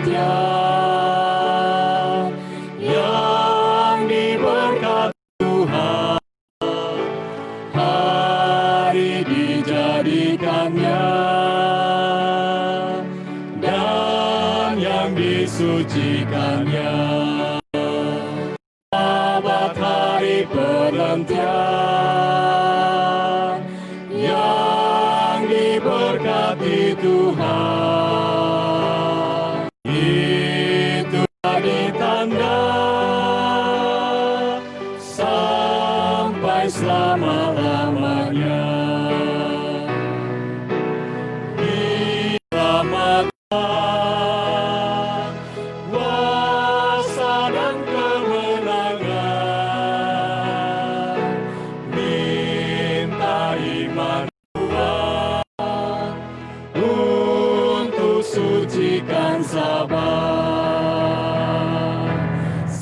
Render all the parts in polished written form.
penantian yang diberkati Tuhan. Hari dijadikannya dan yang disucikannya. Selamat hari penantian yang diberkati Tuhan. Itu jadi tanda sampai selama-lamanya. Diselamatkan kuasa dan kemenangan. Minta iman kuat untuk sucikan sabar.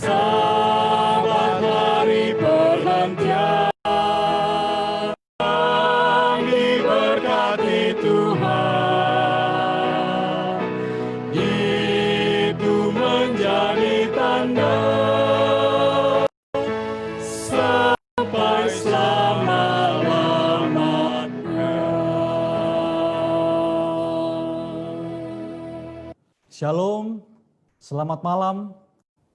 Sabat hari perhentian yang diberkati Tuhan. Itu menjadi tanda sampai selama-lamanya. Shalom, selamat malam.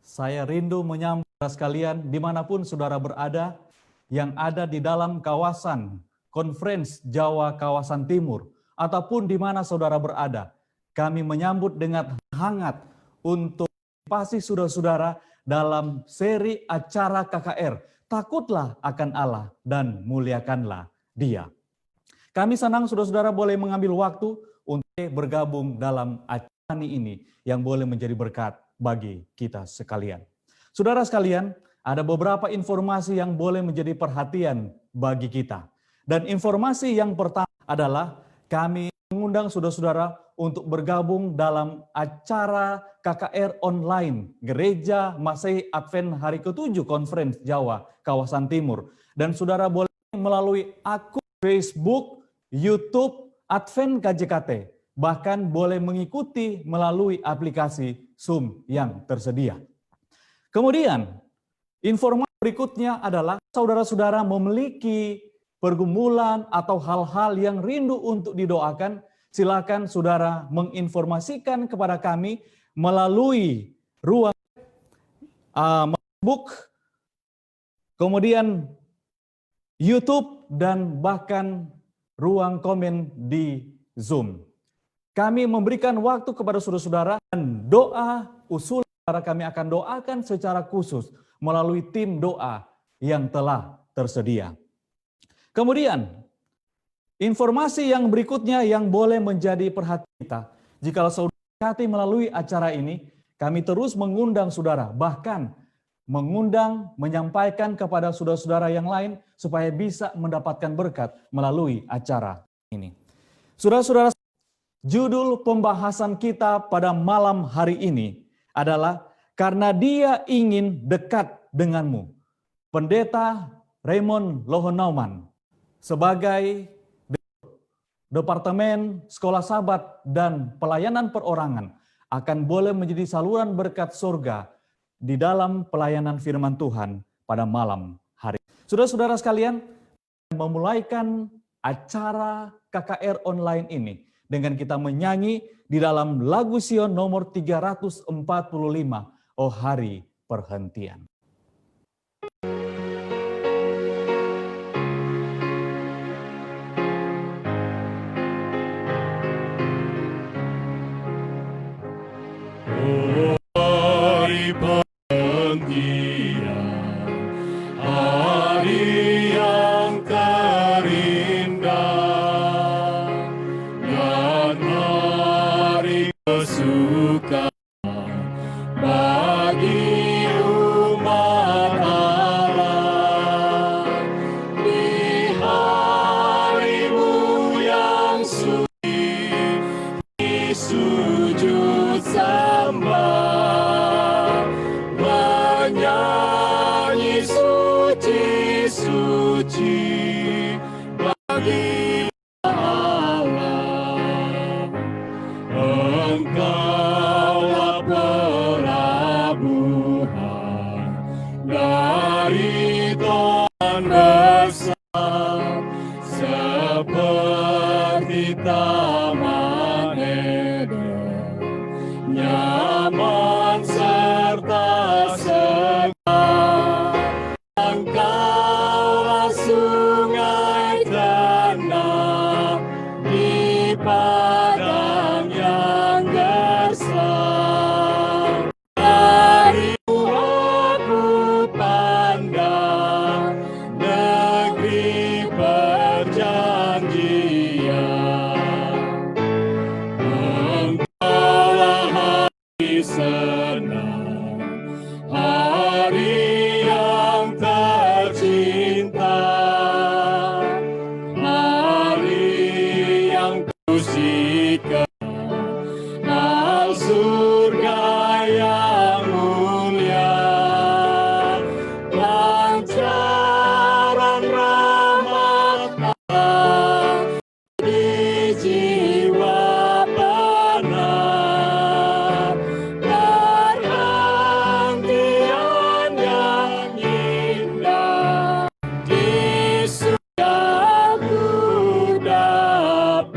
Saya rindu menyambut saudara sekalian dimanapun saudara berada, yang ada di dalam kawasan Conference Jawa kawasan Timur, ataupun di mana saudara berada. Kami menyambut dengan hangat untuk pasti saudara-saudara dalam seri acara KKR. Takutlah akan Allah dan muliakanlah Dia. Kami senang saudara-saudara boleh mengambil waktu untuk bergabung dalam acara ini yang boleh menjadi berkat bagi kita sekalian. Saudara sekalian, ada beberapa informasi yang boleh menjadi perhatian bagi kita. Dan informasi yang pertama adalah kami mengundang saudara-saudara untuk bergabung dalam acara KKR online Gereja Masehi Advent Hari ke-7 Conference Jawa kawasan Timur. Dan saudara boleh melalui akun Facebook, YouTube Advent KJKT. Bahkan boleh mengikuti melalui aplikasi Zoom yang tersedia. Kemudian, informasi berikutnya adalah saudara-saudara memiliki pergumulan atau hal-hal yang rindu untuk didoakan, silakan saudara menginformasikan kepada kami melalui ruang Facebook, kemudian YouTube, dan bahkan ruang komen di Zoom. Kami memberikan waktu kepada saudara-saudara dan doa usul kami akan doakan secara khusus melalui tim doa yang telah tersedia. Kemudian, informasi yang berikutnya yang boleh menjadi perhatian kita. Jika saudara melalui acara ini, kami terus mengundang saudara, bahkan mengundang, menyampaikan kepada saudara-saudara yang lain supaya bisa mendapatkan berkat melalui acara ini. Saudara-saudara, judul pembahasan kita pada malam hari ini adalah Karena Dia Ingin Dekat Denganmu. Pendeta Raymond Lohonauman sebagai Departemen Sekolah Sabat dan Pelayanan Perorangan akan boleh menjadi saluran berkat surga di dalam pelayanan firman Tuhan pada malam hari. Saudara-saudara sekalian, memulaikan acara KKR online ini dengan kita menyanyi di dalam lagu Sion nomor 345, Oh Hari Perhentian. Oh hari perhentian, hari yang terindah, dan hari kesukaan bagi umat Allah. Di harimu yang suci, di sujud sembah, menyanyi suci-suci bagi Allah. Engkaulah Taman Eden, nyaman serta segar. Engkaulah sungai tenang di padang yang gersang. Dari aku pandang negeri perjanjian. Engkaulah hari senang, hari yang tercinta, hari yang kusikan hal surga yang mulia. Pancaran rahmat Allah di jiwa benar, perhentian yang indah di surga ku dapat.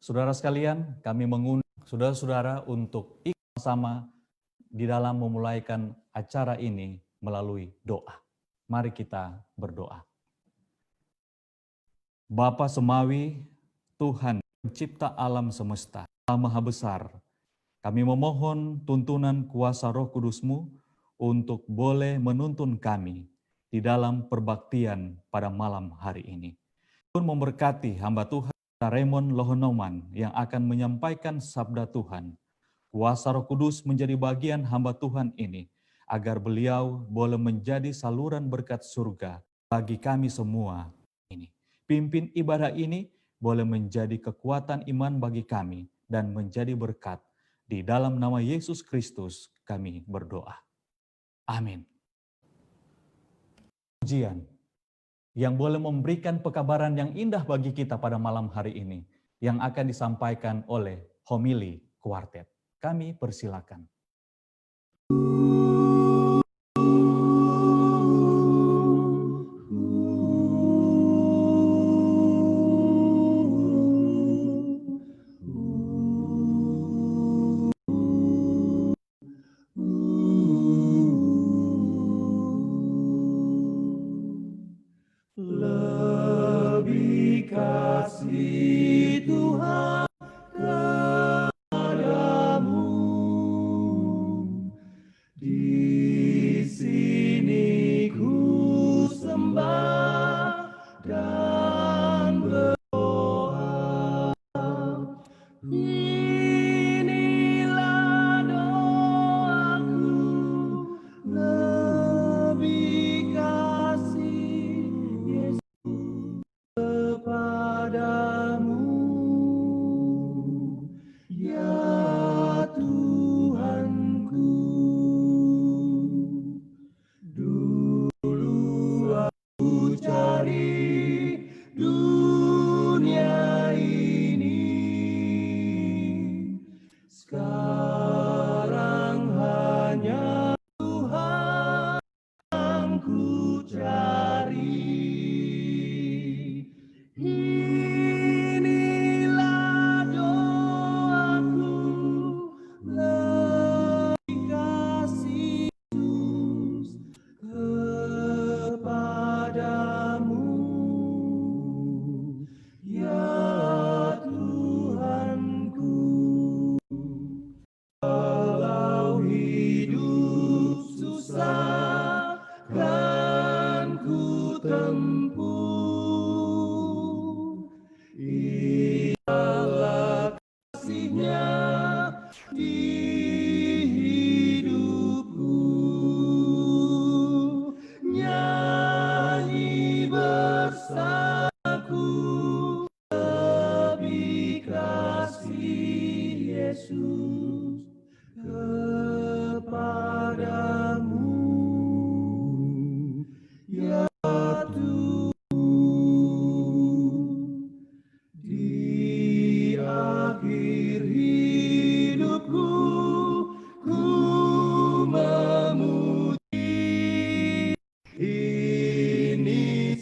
Saudara sekalian, kami mengundang saudara-saudara untuk ikut bersama di dalam memulaikan acara ini melalui doa. Mari kita berdoa. Bapa Semawi, Tuhan pencipta alam semesta, Allah Maha Besar, kami memohon tuntunan kuasa Roh Kudus-Mu untuk boleh menuntun kami di dalam perbaktian pada malam hari ini. Tuhan memberkati hamba Tuhan Raymond Lohonoman yang akan menyampaikan sabda Tuhan. Kuasa Roh Kudus menjadi bagian hamba Tuhan ini, agar beliau boleh menjadi saluran berkat surga bagi kami semua ini. Pimpin ibadah ini boleh menjadi kekuatan iman bagi kami dan menjadi berkat. Di dalam nama Yesus Kristus kami berdoa. Amin. Pujian yang boleh memberikan pekabaran yang indah bagi kita pada malam hari ini, yang akan disampaikan oleh homili kuartet. Kami persilakan. Lebih kasih Tuhan kepadamu, di sini ku sembah dan berdoa. Inilah doaku, lebih kasih Yesus kepadamu, ya Tuhanku. Dulu aku cari dunia ini, sekarang hanya Tuhan yang ku cari. Inilah doaku, lebih kasih Yesus kepadamu, ya Tuhanku. Kalau hidup susah kan ku tempuh, ialah kasih-Nya di hidupku. Nyanyi bersamaku, lebih kasih Yesus kepadamu, ya Tuhan.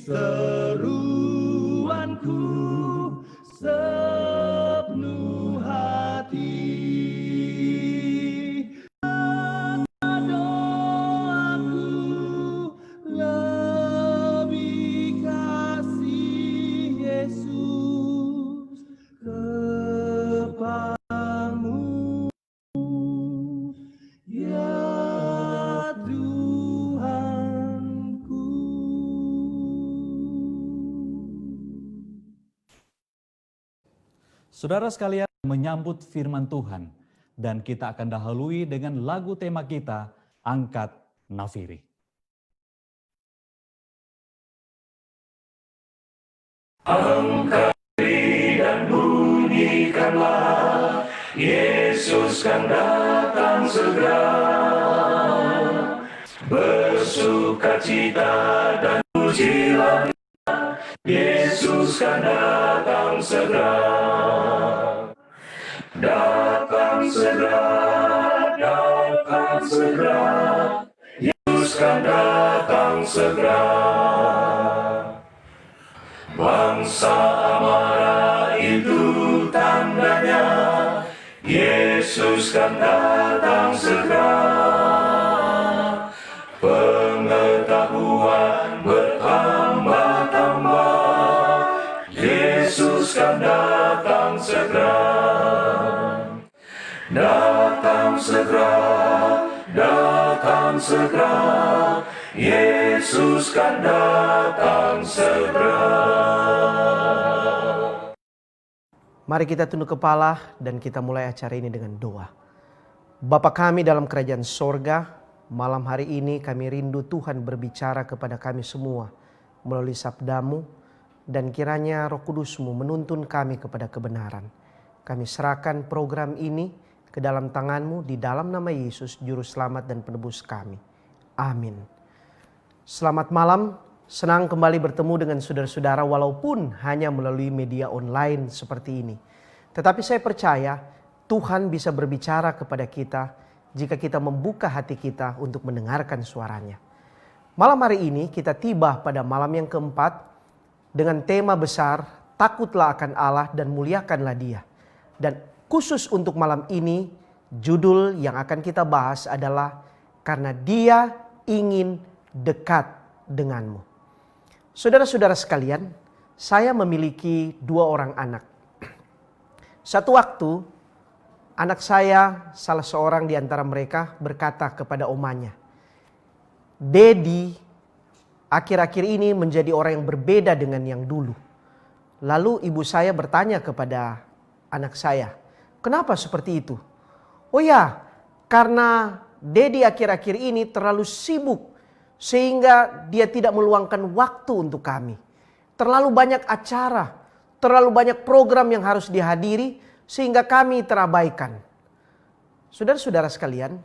seruanku sepenuh hati. Doaku lebih kasih Yesus kepadamu, ya Tuhanku. Saudara sekalian, menyambut firman Tuhan, dan kita akan dahului dengan lagu tema kita, Angkat Nafiri. Angkat diri dan bunyikanlah, Yesus kan datang segera. Bersukacita dan pujilah, Yesus kan datang segera. Datang segera, datang segera, Yesus kan datang segera. Bangsa amarah itu tandanya, Yesus kan datang segera. Pengetahuan bertambah-tambah, Yesus kan datang segera. Datang segera, datang segera, Yesus kan datang segera. Mari kita tunduk kepala dan kita mulai acara ini dengan doa. Bapa kami dalam kerajaan sorga, malam hari ini kami rindu Tuhan berbicara kepada kami semua melalui sabdamu, dan kiranya Roh Kudus-Mu menuntun kami kepada kebenaran. Kami serahkan program ini ke dalam tangan-Mu di dalam nama Yesus, Juru Selamat dan Penebus kami. Amin. Selamat malam, senang kembali bertemu dengan saudara-saudara walaupun hanya melalui media online seperti ini. Tetapi saya percaya Tuhan bisa berbicara kepada kita jika kita membuka hati kita untuk mendengarkan suaranya. Malam hari ini kita tiba pada malam yang keempat dengan tema besar, takutlah akan Allah dan muliakanlah Dia. Dan khusus untuk malam ini, judul yang akan kita bahas adalah Karena Dia ingin dekat denganmu. Saudara-saudara sekalian, saya memiliki 2 orang anak. Satu waktu, anak saya, salah seorang di antara mereka berkata kepada omanya, "Dedi, akhir-akhir ini menjadi orang yang berbeda dengan yang dulu." Lalu ibu saya bertanya kepada anak saya, "Kenapa seperti itu?" "Oh ya, karena Dedi akhir-akhir ini terlalu sibuk sehingga dia tidak meluangkan waktu untuk kami. Terlalu banyak acara, terlalu banyak program yang harus dihadiri sehingga kami terabaikan." Saudara-saudara sekalian,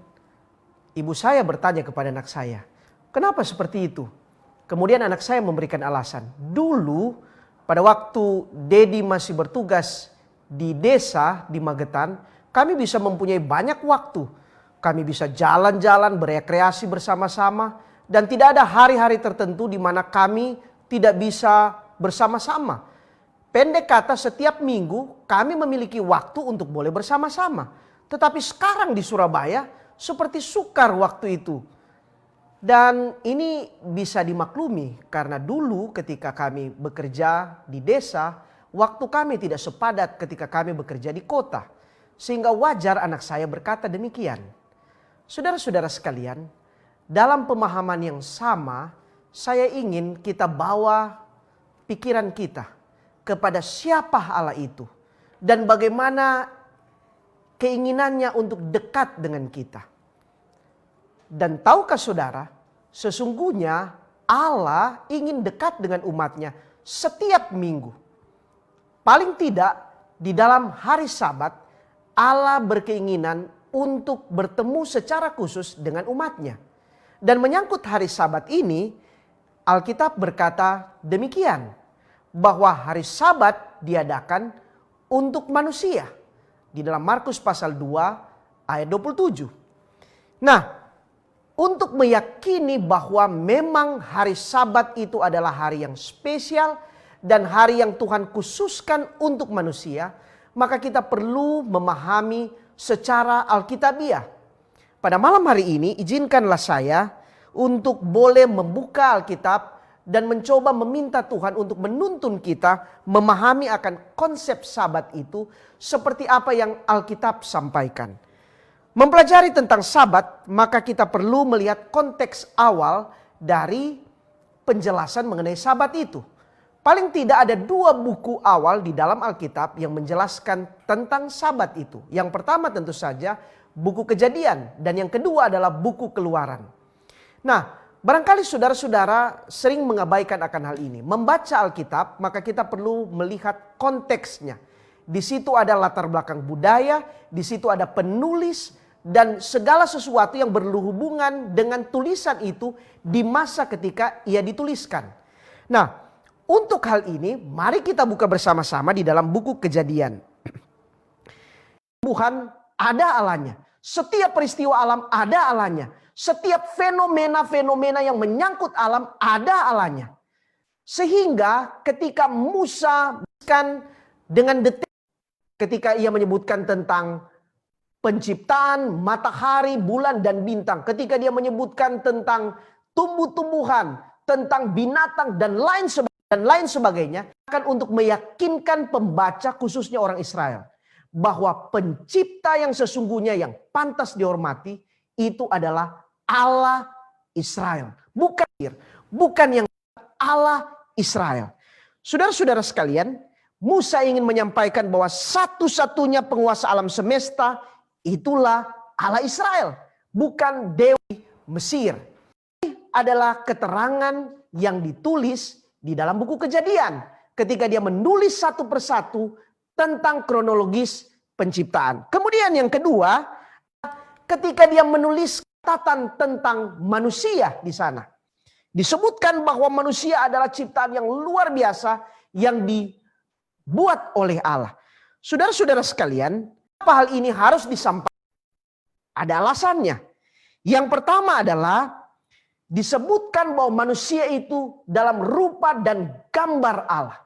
ibu saya bertanya kepada anak saya, "Kenapa seperti itu?" Kemudian anak saya memberikan alasan, "Dulu pada waktu Dedi masih bertugas di desa di Magetan, kami bisa mempunyai banyak waktu. Kami bisa jalan-jalan, berekreasi bersama-sama, dan tidak ada hari-hari tertentu di mana kami tidak bisa bersama-sama. Pendek kata, setiap minggu kami memiliki waktu untuk boleh bersama-sama. Tetapi sekarang di Surabaya seperti sukar waktu itu." Dan ini bisa dimaklumi karena dulu ketika kami bekerja di desa, waktu kami tidak sepadat ketika kami bekerja di kota. Sehingga wajar anak saya berkata demikian. Saudara-saudara sekalian, dalam pemahaman yang sama, saya ingin kita bawa pikiran kita kepada siapa Allah itu. Dan bagaimana keinginannya untuk dekat dengan kita. Dan tahukah saudara, sesungguhnya Allah ingin dekat dengan umatnya setiap minggu. Paling tidak di dalam hari Sabat, Allah berkeinginan untuk bertemu secara khusus dengan umatnya. Dan menyangkut hari Sabat ini, Alkitab berkata demikian, bahwa hari Sabat diadakan untuk manusia. Di dalam Markus pasal 2 ayat 27. Nah, untuk meyakini bahwa memang hari Sabat itu adalah hari yang spesial dan hari yang Tuhan khususkan untuk manusia, maka kita perlu memahami secara alkitabiah. Pada malam hari ini izinkanlah saya untuk boleh membuka Alkitab dan mencoba meminta Tuhan untuk menuntun kita memahami akan konsep Sabat itu seperti apa yang Alkitab sampaikan. Mempelajari tentang Sabat, maka kita perlu melihat konteks awal dari penjelasan mengenai Sabat itu. Paling tidak ada 2 buku awal di dalam Alkitab yang menjelaskan tentang Sabat itu. Yang pertama tentu saja buku Kejadian dan yang kedua adalah buku Keluaran. Nah, barangkali saudara-saudara sering mengabaikan akan hal ini. Membaca Alkitab, maka kita perlu melihat konteksnya. Di situ ada latar belakang budaya, di situ ada penulis, dan segala sesuatu yang berhubungan dengan tulisan itu di masa ketika ia dituliskan. Nah, untuk hal ini mari kita buka bersama-sama di dalam buku Kejadian. Tuhan ada alanya. Setiap peristiwa alam ada alanya. Setiap fenomena-fenomena yang menyangkut alam ada alanya. Sehingga ketika Musa dengan detail ketika ia menyebutkan tentang penciptaan matahari, bulan, dan bintang. Ketika dia menyebutkan tentang tumbuh-tumbuhan, tentang binatang, dan lain sebagainya. Akan untuk meyakinkan pembaca khususnya orang Israel. Bahwa pencipta yang sesungguhnya yang pantas dihormati itu adalah Allah Israel. Bukan yang Allah Israel. Saudara-saudara sekalian, Musa ingin menyampaikan bahwa satu-satunya penguasa alam semesta itulah Allah Israel, bukan Dewi Mesir. Ini adalah keterangan yang ditulis di dalam buku Kejadian. Ketika dia menulis satu persatu tentang kronologis penciptaan. Kemudian yang kedua, ketika dia menulis catatan tentang manusia di sana. Disebutkan bahwa manusia adalah ciptaan yang luar biasa yang dibuat oleh Allah. Saudara-saudara sekalian, apa hal ini harus disampaikan? Ada alasannya. Yang pertama adalah disebutkan bahwa manusia itu dalam rupa dan gambar Allah.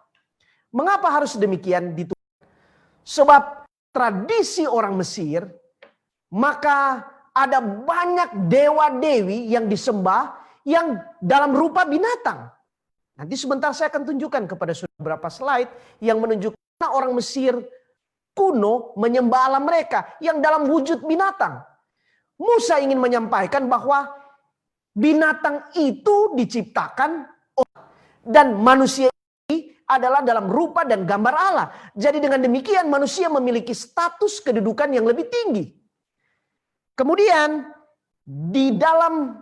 Mengapa harus demikian ditulis? Sebab tradisi orang Mesir, maka ada banyak dewa-dewi yang disembah yang dalam rupa binatang. Nanti sebentar saya akan tunjukkan kepada saudara beberapa slide yang menunjukkan orang Mesir kuno menyembah Allah mereka yang dalam wujud binatang. Musa ingin menyampaikan bahwa binatang itu diciptakan dan manusia ini adalah dalam rupa dan gambar Allah. Jadi dengan demikian manusia memiliki status kedudukan yang lebih tinggi. Kemudian di dalam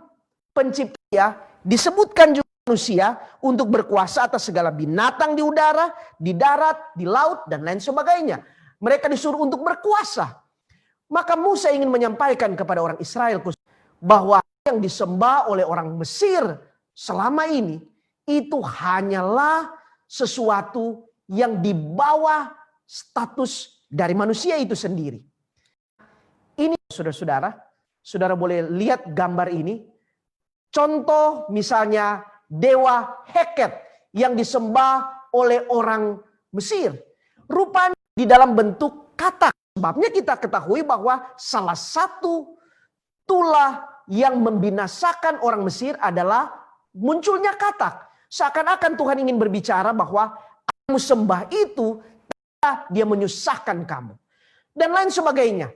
penciptaan disebutkan juga manusia untuk berkuasa atas segala binatang di udara, di darat, di laut, dan lain sebagainya. Mereka disuruh untuk berkuasa. Maka Musa ingin menyampaikan kepada orang Israel bahwa yang disembah oleh orang Mesir selama ini itu hanyalah sesuatu yang di bawah status dari manusia itu sendiri. Ini saudara-saudara, saudara boleh lihat gambar ini. Contoh misalnya dewa Heket yang disembah oleh orang Mesir. Rupanya di dalam bentuk katak. Sebabnya kita ketahui bahwa salah satu tulah yang membinasakan orang Mesir adalah munculnya katak. Seakan-akan Tuhan ingin berbicara bahwa kamu sembah itu, dia menyusahkan kamu. Dan lain sebagainya.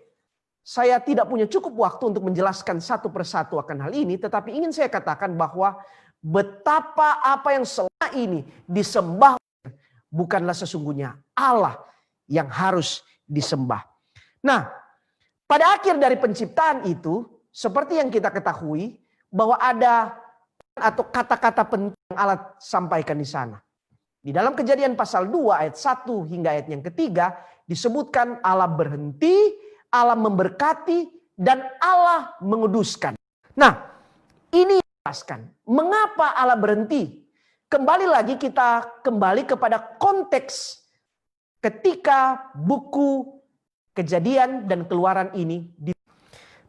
Saya tidak punya cukup waktu untuk menjelaskan satu persatu akan hal ini. Tetapi ingin saya katakan bahwa betapa apa yang selama ini disembah bukanlah sesungguhnya Allah yang harus disembah. Nah, pada akhir dari penciptaan itu, seperti yang kita ketahui, bahwa ada atau kata-kata penting yang Allah sampaikan di sana. Di dalam Kejadian pasal 2 ayat 1 hingga ayat yang ketiga, disebutkan Allah berhenti, Allah memberkati, dan Allah menguduskan. Nah, ini jelaskan mengapa Allah berhenti. Kembali lagi kita kembali kepada konteks ketika buku Kejadian dan Keluaran ini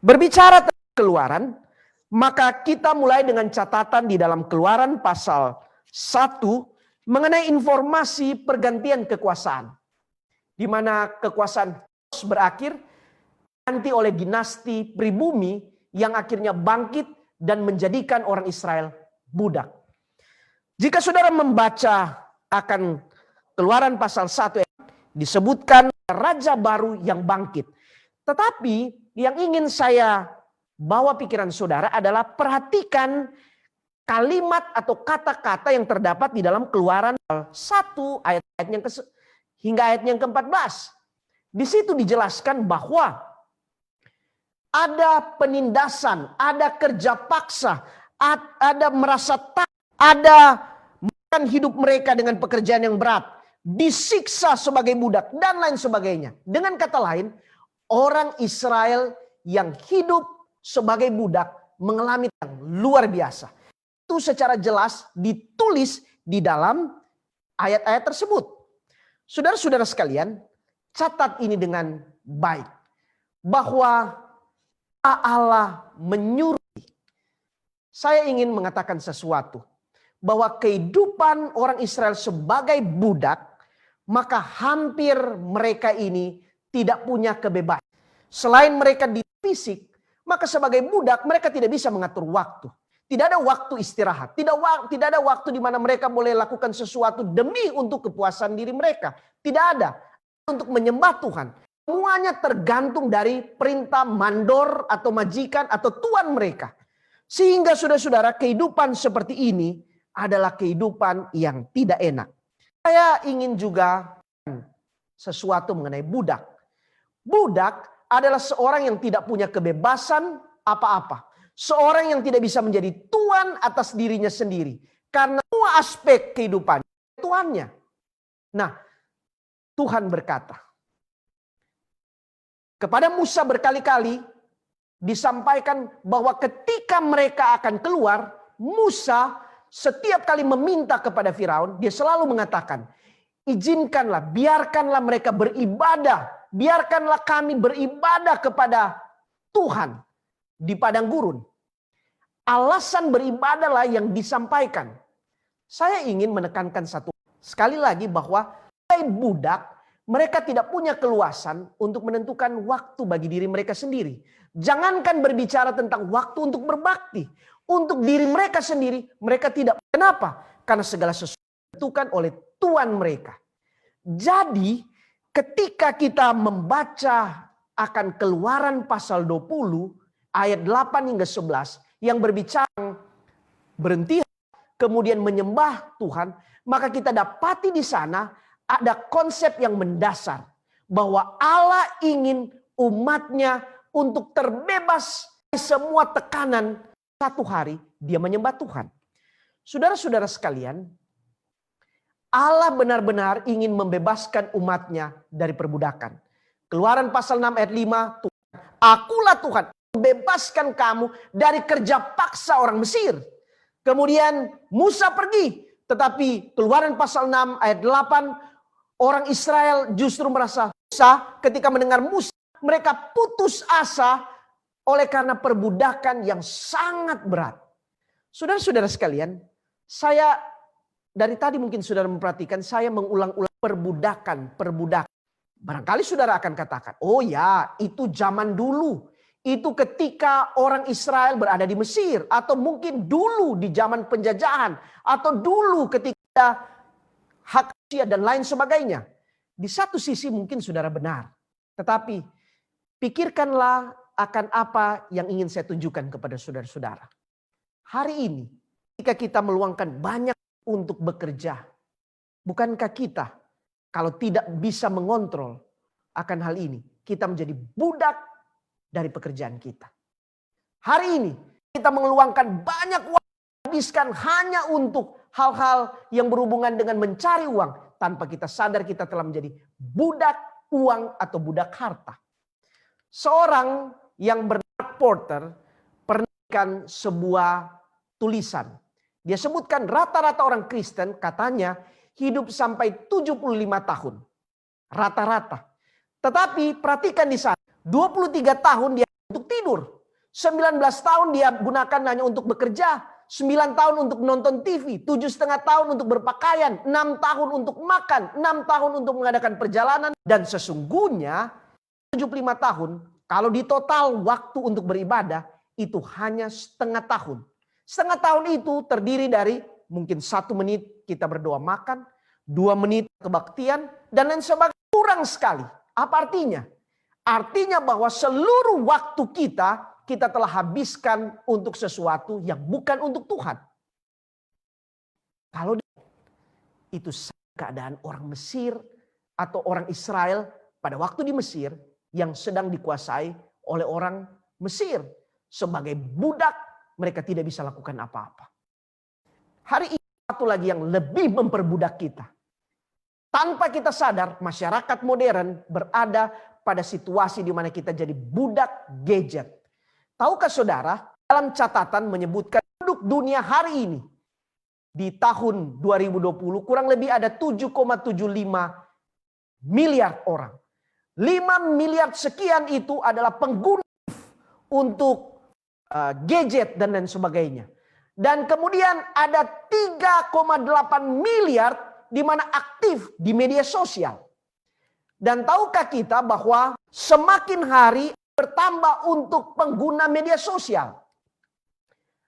berbicara tentang Keluaran, Maka kita mulai dengan catatan di dalam Keluaran pasal 1 mengenai informasi pergantian kekuasaan. Di mana kekuasaan berakhir ganti oleh dinasti pribumi yang akhirnya bangkit dan menjadikan orang Israel budak. Jika saudara membaca akan Keluaran pasal 1 disebutkan raja baru yang bangkit. Tetapi yang ingin saya bawa pikiran saudara adalah perhatikan kalimat atau kata-kata yang terdapat di dalam Keluaran 1 ayat yang hingga ayat yang ke-14. Di situ dijelaskan bahwa ada penindasan, ada kerja paksa, ada merasa ada makan hidup mereka dengan pekerjaan yang berat, disiksa sebagai budak dan lain sebagainya. Dengan kata lain, orang Israel yang hidup sebagai budak mengalami yang luar biasa. Itu secara jelas ditulis di dalam ayat-ayat tersebut. Saudara-saudara sekalian, catat ini dengan baik. Bahwa Allah menyuruh. Saya ingin mengatakan sesuatu. Bahwa kehidupan orang Israel sebagai budak, maka hampir mereka ini tidak punya kebebasan. Selain mereka di fisik, maka sebagai budak mereka tidak bisa mengatur waktu. Tidak ada waktu istirahat. Tidak ada waktu di mana mereka boleh lakukan sesuatu demi untuk kepuasan diri mereka. Tidak ada. Untuk menyembah Tuhan. Semuanya tergantung dari perintah mandor atau majikan atau tuan mereka. Sehingga saudara-saudara, kehidupan seperti ini adalah kehidupan yang tidak enak. Saya ingin juga sesuatu mengenai budak. Budak adalah seorang yang tidak punya kebebasan apa-apa. Seorang yang tidak bisa menjadi tuan atas dirinya sendiri. Karena semua aspek kehidupan tuannya. Nah, Tuhan berkata kepada Musa berkali-kali disampaikan bahwa ketika mereka akan keluar, Musa setiap kali meminta kepada Firaun, dia selalu mengatakan, izinkanlah, biarkanlah mereka beribadah. Biarkanlah kami beribadah kepada Tuhan di padang gurun. Alasan beribadahlah yang disampaikan. Saya ingin menekankan satu. Sekali lagi bahwa budak, mereka tidak punya keluasan untuk menentukan waktu bagi diri mereka sendiri. Jangankan berbicara tentang waktu untuk berbakti. Untuk diri mereka sendiri, mereka tidak. Kenapa? Karena segala sesuatu ditentukan oleh Tuhan mereka. Jadi, ketika kita membaca akan Keluaran pasal 20, ayat 8 hingga 11, yang berbicara berhenti, kemudian menyembah Tuhan, maka kita dapati di sana ada konsep yang mendasar. Bahwa Allah ingin umatnya untuk terbebas dari semua tekanan. Satu hari dia menyembah Tuhan. Saudara-saudara sekalian, Allah benar-benar ingin membebaskan umatnya dari perbudakan. Keluaran pasal 6 ayat 5, Tuhan, akulah Tuhan membebaskan kamu dari kerja paksa orang Mesir. Kemudian Musa pergi, tetapi Keluaran pasal 6 ayat 8, orang Israel justru merasa susah ketika mendengar Musa. Mereka putus asa oleh karena perbudakan yang sangat berat. Saudara-saudara sekalian, saya dari tadi mungkin saudara memperhatikan saya mengulang-ulang perbudakan. Barangkali saudara akan katakan, oh ya itu zaman dulu. Itu ketika orang Israel berada di Mesir. Atau mungkin dulu di zaman penjajahan. Atau dulu ketika hak asasi dan lain sebagainya. Di satu sisi mungkin saudara benar. Tetapi pikirkanlah akan apa yang ingin saya tunjukkan kepada saudara-saudara. Hari ini, ketika kita meluangkan banyak untuk bekerja, bukankah kita kalau tidak bisa mengontrol akan hal ini, kita menjadi budak dari pekerjaan kita. Hari ini, kita meluangkan banyak waktu, habiskan hanya untuk hal-hal yang berhubungan dengan mencari uang, tanpa kita sadar kita telah menjadi budak uang atau budak harta. Seorang yang bernama Porter pernahkan sebuah tulisan. Dia sebutkan rata-rata orang Kristen katanya hidup sampai 75 tahun. Rata-rata. Tetapi perhatikan di sana, 23 tahun dia untuk tidur. 19 tahun dia gunakan hanya untuk bekerja. 9 tahun untuk nonton TV, 7,5 tahun untuk berpakaian, 6 tahun untuk makan, 6 tahun untuk mengadakan perjalanan. Dan sesungguhnya 75 tahun, kalau di total waktu untuk beribadah, itu hanya setengah tahun. Setengah tahun itu terdiri dari mungkin 1 menit kita berdoa makan, 2 menit kebaktian, dan lain sebagainya. Kurang sekali. Apa artinya? Artinya bahwa seluruh waktu kita telah habiskan untuk sesuatu yang bukan untuk Tuhan. Kalau itu keadaan orang Mesir atau orang Israel pada waktu di Mesir yang sedang dikuasai oleh orang Mesir. Sebagai budak mereka tidak bisa lakukan apa-apa. Hari ini satu lagi yang lebih memperbudak kita. Tanpa kita sadar masyarakat modern berada pada situasi di mana kita jadi budak gadget. Tahukah saudara, dalam catatan menyebutkan penduduk dunia hari ini di tahun 2020 kurang lebih ada 7,75 miliar orang. 5 miliar sekian itu adalah pengguna untuk gadget dan lain sebagainya. Dan kemudian ada 3,8 miliar di mana aktif di media sosial. Dan tahukah kita bahwa semakin hari bertambah untuk pengguna media sosial.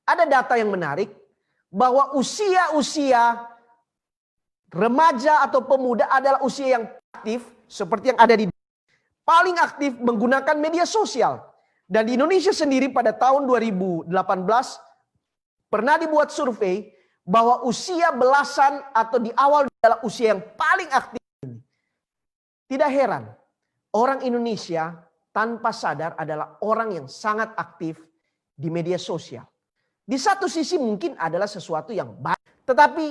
Ada data yang menarik bahwa usia-usia remaja atau pemuda adalah usia yang aktif seperti yang ada di paling aktif menggunakan media sosial. Dan di Indonesia sendiri pada tahun 2018 pernah dibuat survei bahwa usia belasan atau di awal adalah usia yang paling aktif. Tidak heran, orang Indonesia tanpa sadar adalah orang yang sangat aktif di media sosial. Di satu sisi mungkin adalah sesuatu yang baik. Tetapi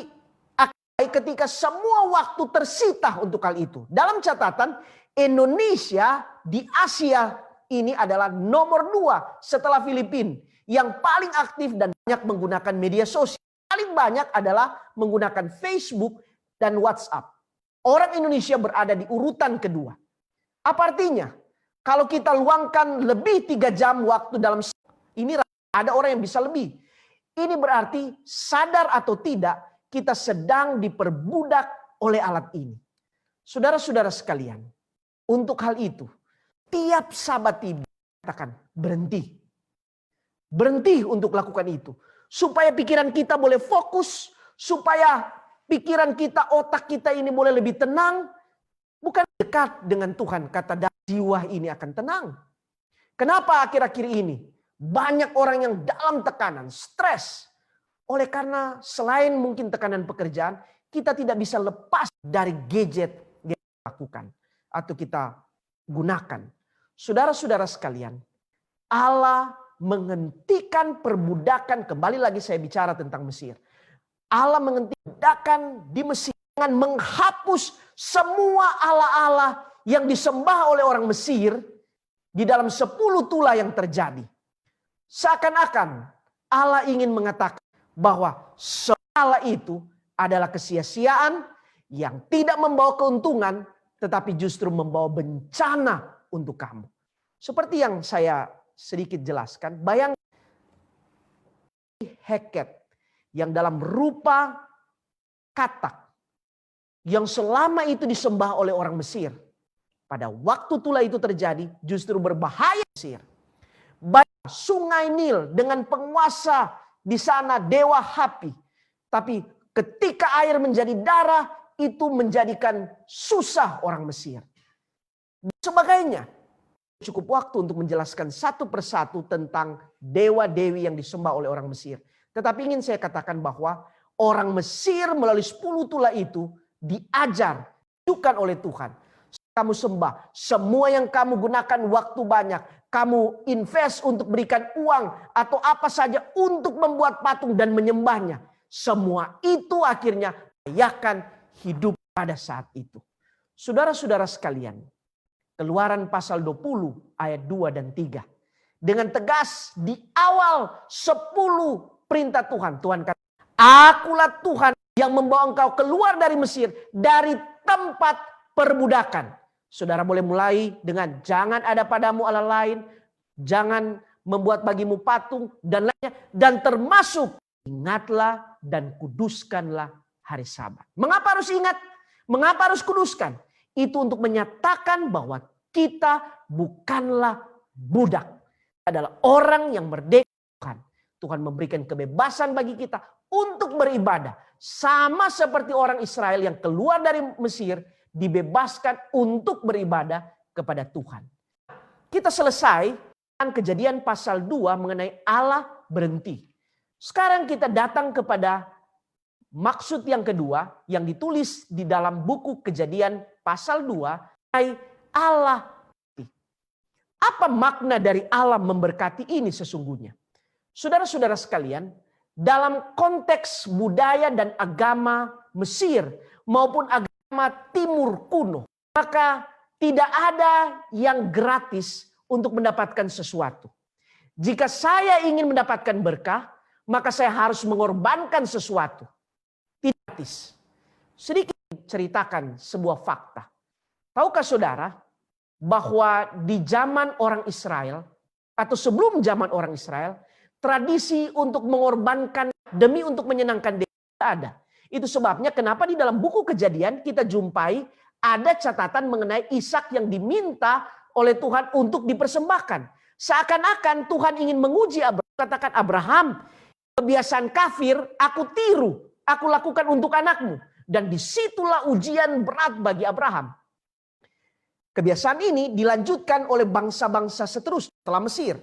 ketika semua waktu tersita untuk hal itu. Dalam catatan Indonesia di Asia ini adalah nomor 2 setelah Filipina. Yang paling aktif dan banyak menggunakan media sosial. Paling banyak adalah menggunakan Facebook dan WhatsApp. Orang Indonesia berada di urutan kedua. Apa artinya? Kalau kita luangkan lebih 3 jam waktu dalam ini ada orang yang bisa lebih. Ini berarti sadar atau tidak kita sedang diperbudak oleh alat ini. Saudara-saudara sekalian, untuk hal itu tiap sabat tiba katakan berhenti. Berhenti untuk lakukan itu. Supaya pikiran kita boleh fokus, supaya pikiran kita, otak kita ini boleh lebih tenang. Bukan dekat dengan Tuhan, kata jiwa ini akan tenang. Kenapa akhir-akhir ini banyak orang yang dalam tekanan, stres. Oleh karena selain mungkin tekanan pekerjaan, kita tidak bisa lepas dari gadget yang kita lakukan atau kita gunakan. Saudara-saudara sekalian, Allah menghentikan perbudakan, kembali lagi saya bicara tentang Mesir. Allah menghentikan perbudakan di Mesir dengan menghapus semua ala-ala yang disembah oleh orang Mesir di dalam 10 tulah yang terjadi. Seakan-akan Allah ingin mengatakan bahwa segala itu adalah kesia-siaan yang tidak membawa keuntungan tetapi justru membawa bencana untuk kamu. Seperti yang saya sedikit jelaskan, bayangkan Heket yang dalam rupa katak yang selama itu disembah oleh orang Mesir. Pada waktu tulah itu terjadi justru berbahaya Mesir. Baik Sungai Nil dengan penguasa di sana dewa Hapi. Tapi ketika air menjadi darah itu menjadikan susah orang Mesir. Dan sebagainya. Cukup waktu untuk menjelaskan satu persatu tentang dewa-dewi yang disembah oleh orang Mesir. Tetapi ingin saya katakan bahwa orang Mesir melalui 10 tulah itu diajar, ditunjukkan oleh Tuhan. Kamu sembah, semua yang kamu gunakan waktu banyak, kamu invest untuk berikan uang atau apa saja untuk membuat patung dan menyembahnya. Semua itu akhirnya membahayakan hidup pada saat itu. Saudara-saudara sekalian, Keluaran pasal 20 ayat 2 dan 3. Dengan tegas di awal 10 perintah Tuhan. Tuhan kata, akulah Tuhan yang membawa engkau keluar dari Mesir. Dari tempat perbudakan. Saudara boleh mulai dengan jangan ada padamu Allah lain. Jangan membuat bagimu patung dan lainnya, dan termasuk ingatlah dan kuduskanlah hari Sabat. Mengapa harus ingat? Mengapa harus kuduskan? Itu untuk menyatakan bahwa kita bukanlah budak. Adalah orang yang merdeka Tuhan. Tuhan memberikan kebebasan bagi kita untuk beribadah. Sama seperti orang Israel yang keluar dari Mesir dibebaskan untuk beribadah kepada Tuhan. Kita selesai dengan Kejadian pasal 2 mengenai Allah berhenti. Sekarang kita datang kepada maksud yang kedua yang ditulis di dalam buku Kejadian pasal 2, Allah. Apa makna dari Allah memberkati ini sesungguhnya? Saudara-saudara sekalian, dalam konteks budaya dan agama Mesir maupun agama Timur kuno, maka tidak ada yang gratis untuk mendapatkan sesuatu. Jika saya ingin mendapatkan berkah, maka saya harus mengorbankan sesuatu. Tidak gratis. Sedikit ceritakan sebuah fakta. Tahukah saudara bahwa di zaman orang Israel atau sebelum zaman orang Israel, tradisi untuk mengorbankan demi untuk menyenangkan Dewa tidak ada. Itu sebabnya kenapa di dalam buku Kejadian kita jumpai ada catatan mengenai Ishak yang diminta oleh Tuhan untuk dipersembahkan. Seakan-akan Tuhan ingin menguji Abraham. Katakan, Abraham, kebiasaan kafir aku tiru, aku lakukan untuk anakmu. Dan disitulah ujian berat bagi Abraham. Kebiasaan ini dilanjutkan oleh bangsa-bangsa seterusnya setelah Mesir.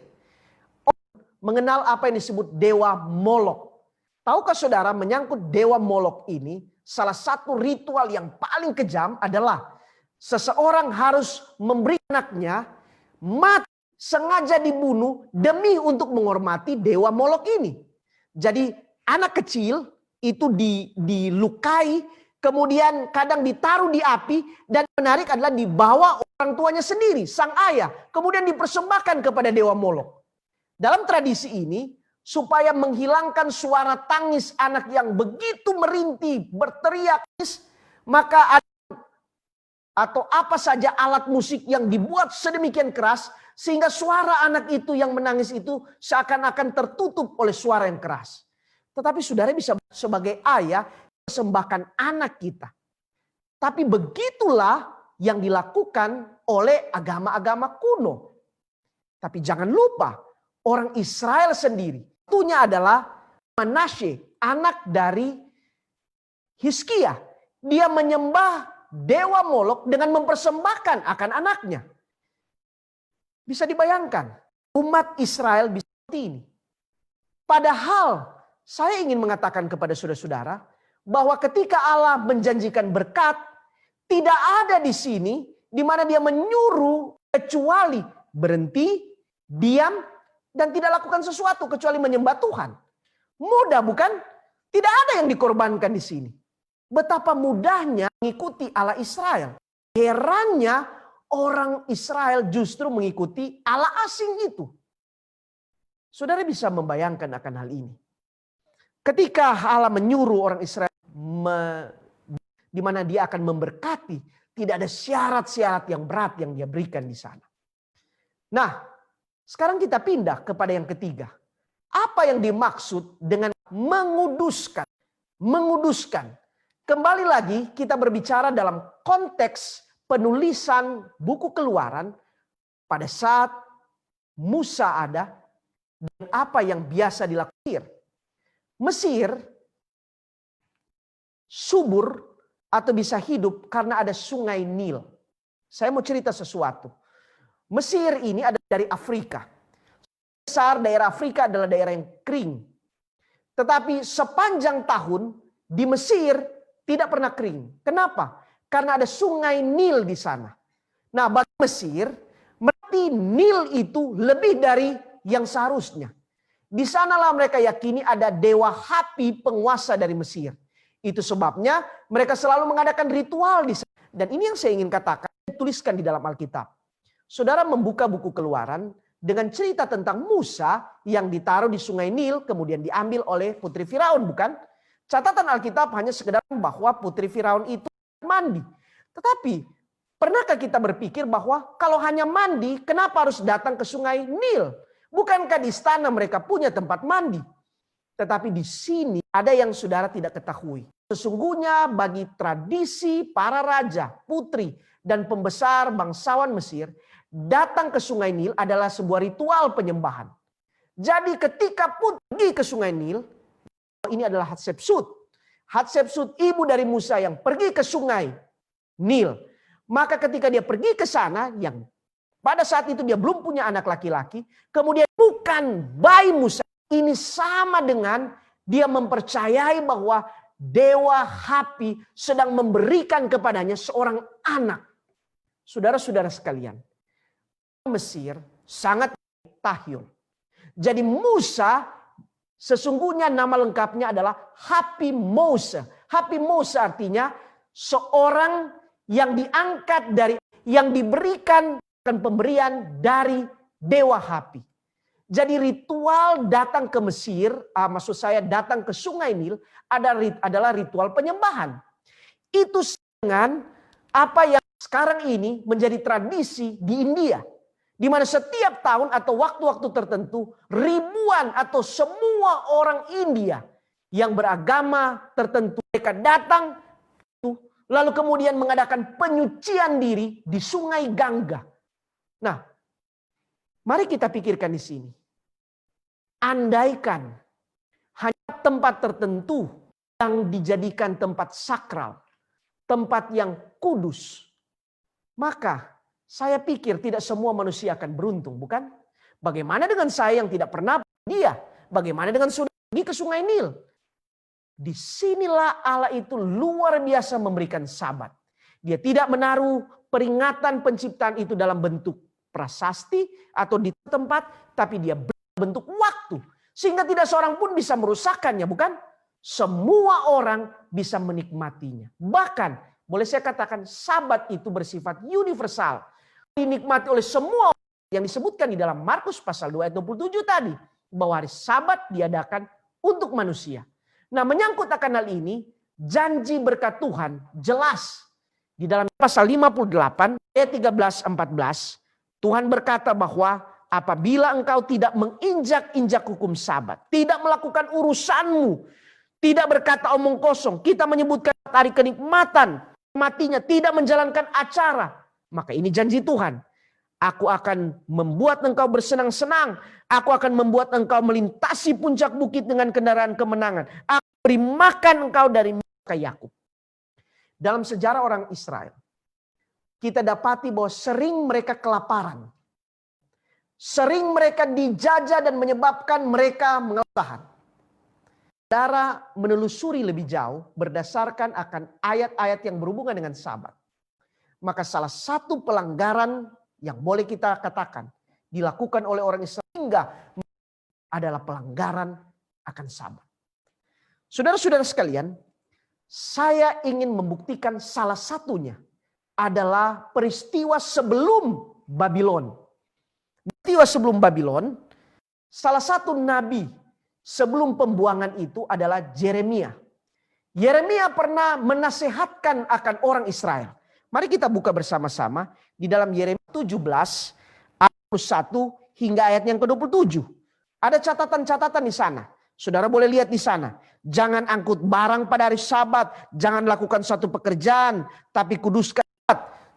Mengenal apa yang disebut dewa Molok. Tahukah saudara, menyangkut dewa Molok ini, salah satu ritual yang paling kejam adalah seseorang harus memberi anaknya mati, sengaja dibunuh demi untuk menghormati dewa Molok ini. Jadi anak kecil itu dilukai, kemudian kadang ditaruh di api, dan menarik adalah dibawa orang tuanya sendiri, sang ayah, kemudian dipersembahkan kepada dewa Molok. Dalam tradisi ini, supaya menghilangkan suara tangis anak yang begitu merintih, berteriak, maka ada atau apa saja alat musik yang dibuat sedemikian keras, sehingga suara anak itu yang menangis itu seakan-akan tertutup oleh suara yang keras. Tetapi saudara bisa sebagai ayah persembahkan anak kita. Tapi begitulah yang dilakukan oleh agama-agama kuno. Tapi jangan lupa, orang Israel sendiri, itunya adalah Manasye, anak dari Hizkia. Dia menyembah dewa Molok dengan mempersembahkan akan anaknya. Bisa dibayangkan, umat Israel bisa seperti ini. Padahal saya ingin mengatakan kepada saudara-saudara bahwa ketika Allah menjanjikan berkat, tidak ada di sini di mana dia menyuruh kecuali berhenti, diam, dan tidak lakukan sesuatu kecuali menyembah Tuhan. Mudah bukan? Tidak ada yang dikorbankan di sini. Betapa mudahnya mengikuti Allah Israel. Herannya orang Israel justru mengikuti Allah asing itu. Saudara bisa membayangkan akan hal ini. Ketika Allah menyuruh orang Israel di mana dia akan memberkati, tidak ada syarat-syarat yang berat yang dia berikan di sana. Nah, sekarang kita pindah kepada yang ketiga. Apa yang dimaksud dengan menguduskan? Menguduskan. Kembali lagi kita berbicara dalam konteks penulisan buku Keluaran pada saat Musa ada dan apa yang biasa dilakukan. Mesir subur atau bisa hidup karena ada sungai Nil. Saya mau cerita sesuatu. Mesir ini ada dari Afrika. Besar daerah Afrika adalah daerah yang kering. Tetapi sepanjang tahun di Mesir tidak pernah kering. Kenapa? Karena ada sungai Nil di sana. Nah, bagi Mesir, berarti Nil itu lebih dari yang seharusnya. Di sanalah mereka yakini ada dewa Hapi, penguasa dari Mesir. Itu sebabnya mereka selalu mengadakan ritual di sana. Dan ini yang saya ingin katakan, dituliskan di dalam Alkitab. Saudara membuka buku Keluaran dengan cerita tentang Musa yang ditaruh di sungai Nil, kemudian diambil oleh putri Firaun, bukan? Catatan Alkitab hanya sekedar bahwa putri Firaun itu mandi. Tetapi pernahkah kita berpikir bahwa kalau hanya mandi, kenapa harus datang ke sungai Nil? Bukankah di istana mereka punya tempat mandi? Tetapi di sini ada yang saudara tidak ketahui. Sesungguhnya bagi tradisi para raja, putri, dan pembesar bangsawan Mesir, datang ke Sungai Nil adalah sebuah ritual penyembahan. Jadi ketika pun pergi ke Sungai Nil, ini adalah Hatshepsut. Hatshepsut ibu dari Musa yang pergi ke Sungai Nil. Maka ketika dia pergi ke sana, yang pada saat itu dia belum punya anak laki-laki, kemudian bukan bayi Musa. Ini sama dengan dia mempercayai bahwa Dewa Hapi sedang memberikan kepadanya seorang anak. Saudara-saudara sekalian, Mesir sangat tahyul. Jadi Musa sesungguhnya nama lengkapnya adalah Hapi Mose. Hapi Mose artinya seorang yang diangkat dari, yang diberikan pemberian dari Dewa Hapi. Jadi ritual datang ke Mesir, maksud saya datang ke Sungai Nil adalah ritual penyembahan. Itu dengan apa yang sekarang ini menjadi tradisi di India. Di mana setiap tahun atau waktu-waktu tertentu ribuan atau semua orang India yang beragama tertentu mereka datang lalu kemudian mengadakan penyucian diri di Sungai Gangga. Nah, mari kita pikirkan di sini. Andaikan hanya tempat tertentu yang dijadikan tempat sakral, tempat yang kudus, maka saya pikir tidak semua manusia akan beruntung, bukan? Bagaimana dengan saya yang tidak pernah dia? Bagaimana dengan saudara pergi ke Sungai Nil? Disinilah Allah itu luar biasa memberikan sabat. Dia tidak menaruh peringatan penciptaan itu dalam bentuk prasasti atau di tempat, tapi dia bentuk waktu. Sehingga tidak seorang pun bisa merusakkannya, bukan? Semua orang bisa menikmatinya. Bahkan, boleh saya katakan, sabat itu bersifat universal. Dinikmati oleh semua yang disebutkan di dalam Markus pasal 2 ayat 27 tadi. Bahwa hari sabat diadakan untuk manusia. Nah, menyangkut akan hal ini, janji berkat Tuhan jelas. Di dalam pasal 58 ayat 13-14, Tuhan berkata bahwa apabila engkau tidak menginjak-injak hukum sabat, tidak melakukan urusanmu, tidak berkata omong kosong, kita menyebutkan hari kenikmatan, matinya tidak menjalankan acara, maka ini janji Tuhan. Aku akan membuat engkau bersenang-senang, aku akan membuat engkau melintasi puncak bukit dengan kendaraan kemenangan. Aku beri makan engkau dari muka Yakub. Dalam sejarah orang Israel, kita dapati bahwa sering mereka kelaparan. Sering mereka dijajah dan menyebabkan mereka mengeluh. Saudara menelusuri lebih jauh berdasarkan akan ayat-ayat yang berhubungan dengan sabat. Maka salah satu pelanggaran yang boleh kita katakan dilakukan oleh orang Israel hingga adalah pelanggaran akan sabat. Saudara-saudara sekalian, saya ingin membuktikan salah satunya adalah peristiwa sebelum Babylon. Peristiwa sebelum Babylon, salah satu nabi sebelum pembuangan itu adalah Yeremia. Yeremia pernah menasehatkan akan orang Israel. Mari kita buka bersama-sama di dalam Yeremia 17 ayat 21 hingga ayat yang ke-27. Ada catatan-catatan di sana. Saudara boleh lihat di sana. Jangan angkut barang pada hari Sabat, jangan lakukan suatu pekerjaan, tapi kuduskan.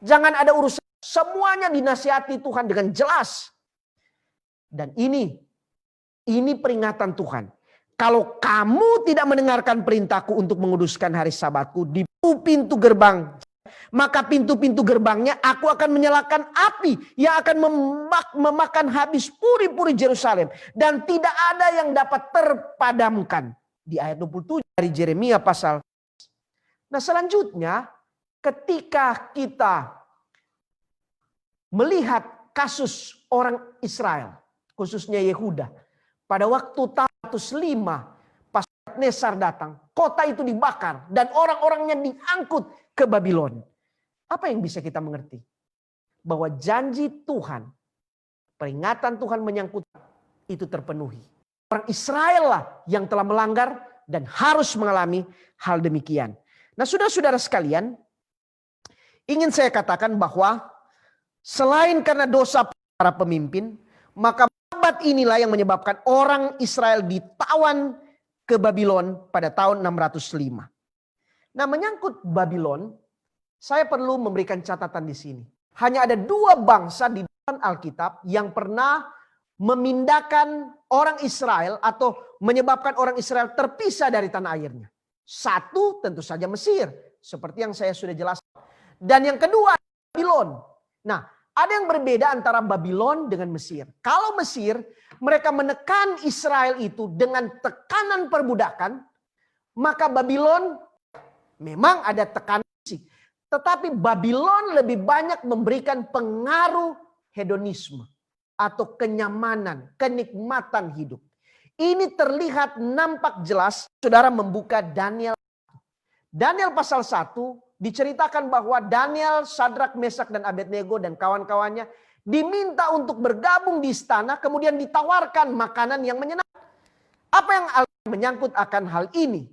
Jangan ada urusan. Semuanya dinasihati Tuhan dengan jelas. Dan ini peringatan Tuhan. Kalau kamu tidak mendengarkan perintahku untuk menguduskan hari Sabatku di pintu gerbang, maka pintu-pintu gerbangnya aku akan menyalakan api yang akan memakan habis puri-puri Yerusalem. Dan tidak ada yang dapat terpadamkan. Di ayat 27 dari Yeremia pasal. Nah selanjutnya ketika kita melihat kasus orang Israel, khususnya Yehuda, pada waktu tahun 105 pas Nebukadnezar datang, kota itu dibakar dan orang-orangnya diangkut ke Babylon. Apa yang bisa kita mengerti? Bahwa janji Tuhan, peringatan Tuhan menyangkut itu terpenuhi. Orang Israel lah yang telah melanggar dan harus mengalami hal demikian. Nah saudara-saudara sekalian, ingin saya katakan bahwa selain karena dosa para pemimpin, maka Sabat inilah yang menyebabkan orang Israel ditawan ke Babylon pada tahun 605. Nah, menyangkut Babylon, saya perlu memberikan catatan di sini. Hanya ada 2 bangsa di dalam Alkitab yang pernah memindahkan orang Israel atau menyebabkan orang Israel terpisah dari tanah airnya. Satu tentu saja Mesir, seperti yang saya sudah jelaskan. Dan yang kedua Babylon. Nah, ada yang berbeda antara Babylon dengan Mesir. Kalau Mesir, mereka menekan Israel itu dengan tekanan perbudakan, maka Babylon memang ada tekanan fisik. Tetapi Babylon lebih banyak memberikan pengaruh hedonisme atau kenyamanan, kenikmatan hidup. Ini terlihat nampak jelas, saudara membuka Daniel. Daniel pasal 1 diceritakan bahwa Daniel, Sadrak, Mesak, dan Abednego dan kawan-kawannya diminta untuk bergabung di istana, kemudian ditawarkan makanan yang menyenangkan. Apa yang menyangkut akan hal ini?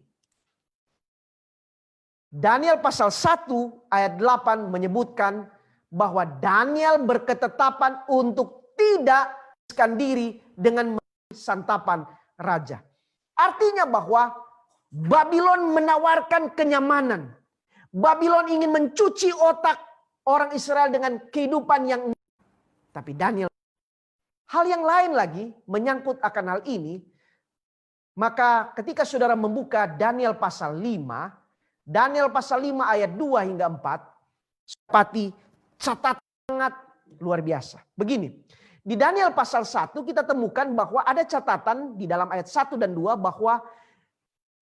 Daniel pasal 1 ayat 8 menyebutkan bahwa Daniel berketetapan untuk tidak memisahkan diri dengan santapan raja. Artinya bahwa Babylon menawarkan kenyamanan. Babylon ingin mencuci otak orang Israel dengan kehidupan yang... Tapi Daniel, hal yang lain lagi menyangkut akan hal ini. Maka ketika saudara membuka Daniel pasal 5, Daniel pasal 5 ayat 2 hingga 4, seperti catatan sangat luar biasa. Begini, di Daniel pasal 1 kita temukan bahwa ada catatan di dalam ayat 1 dan 2 bahwa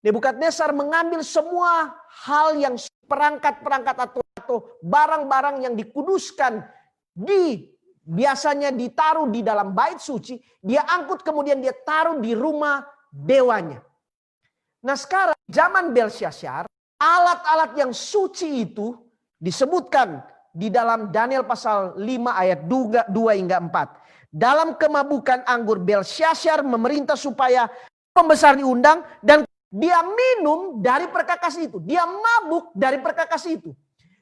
Nebukadnezar mengambil semua hal yang perangkat-perangkat atau barang-barang yang dikuduskan biasanya ditaruh di dalam bait suci, dia angkut kemudian dia taruh di rumah dewanya. Nah, sekarang zaman Belsyazar, alat-alat yang suci itu disebutkan di dalam Daniel pasal 5 ayat 2 hingga 4. Dalam kemabukan anggur Belsyazar memerintah supaya pembesar diundang dan dia minum dari perkakas itu. Dia mabuk dari perkakas itu.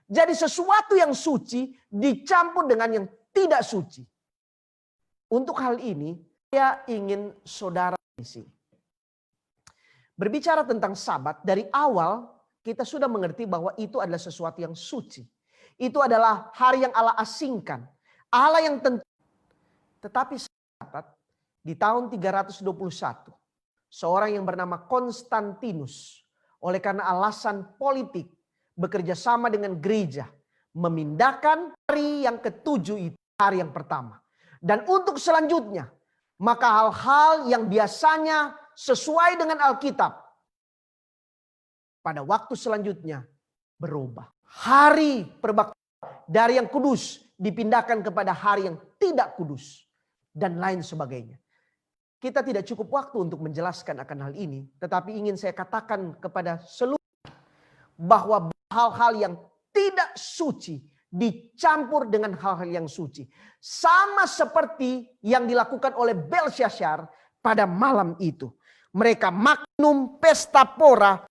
Jadi sesuatu yang suci dicampur dengan yang tidak suci. Untuk hal ini, saya ingin saudara isi. Berbicara tentang Sabat, dari awal kita sudah mengerti bahwa itu adalah sesuatu yang suci. Itu adalah hari yang Allah asingkan. Allah yang tentu. Tetapi Sabat di tahun 321. Seorang yang bernama Konstantinus, oleh karena alasan politik, bekerja sama dengan gereja, memindahkan hari yang ketujuh itu, hari yang pertama. Dan untuk selanjutnya, maka hal-hal yang biasanya sesuai dengan Alkitab, pada waktu selanjutnya berubah. Hari perbaktian dari yang kudus dipindahkan kepada hari yang tidak kudus, dan lain sebagainya. Kita tidak cukup waktu untuk menjelaskan akan hal ini, tetapi ingin saya katakan kepada seluruh bahwa hal-hal yang tidak suci dicampur dengan hal-hal yang suci. Sama seperti yang dilakukan oleh Belsyazar pada malam itu. Mereka magnum pesta pora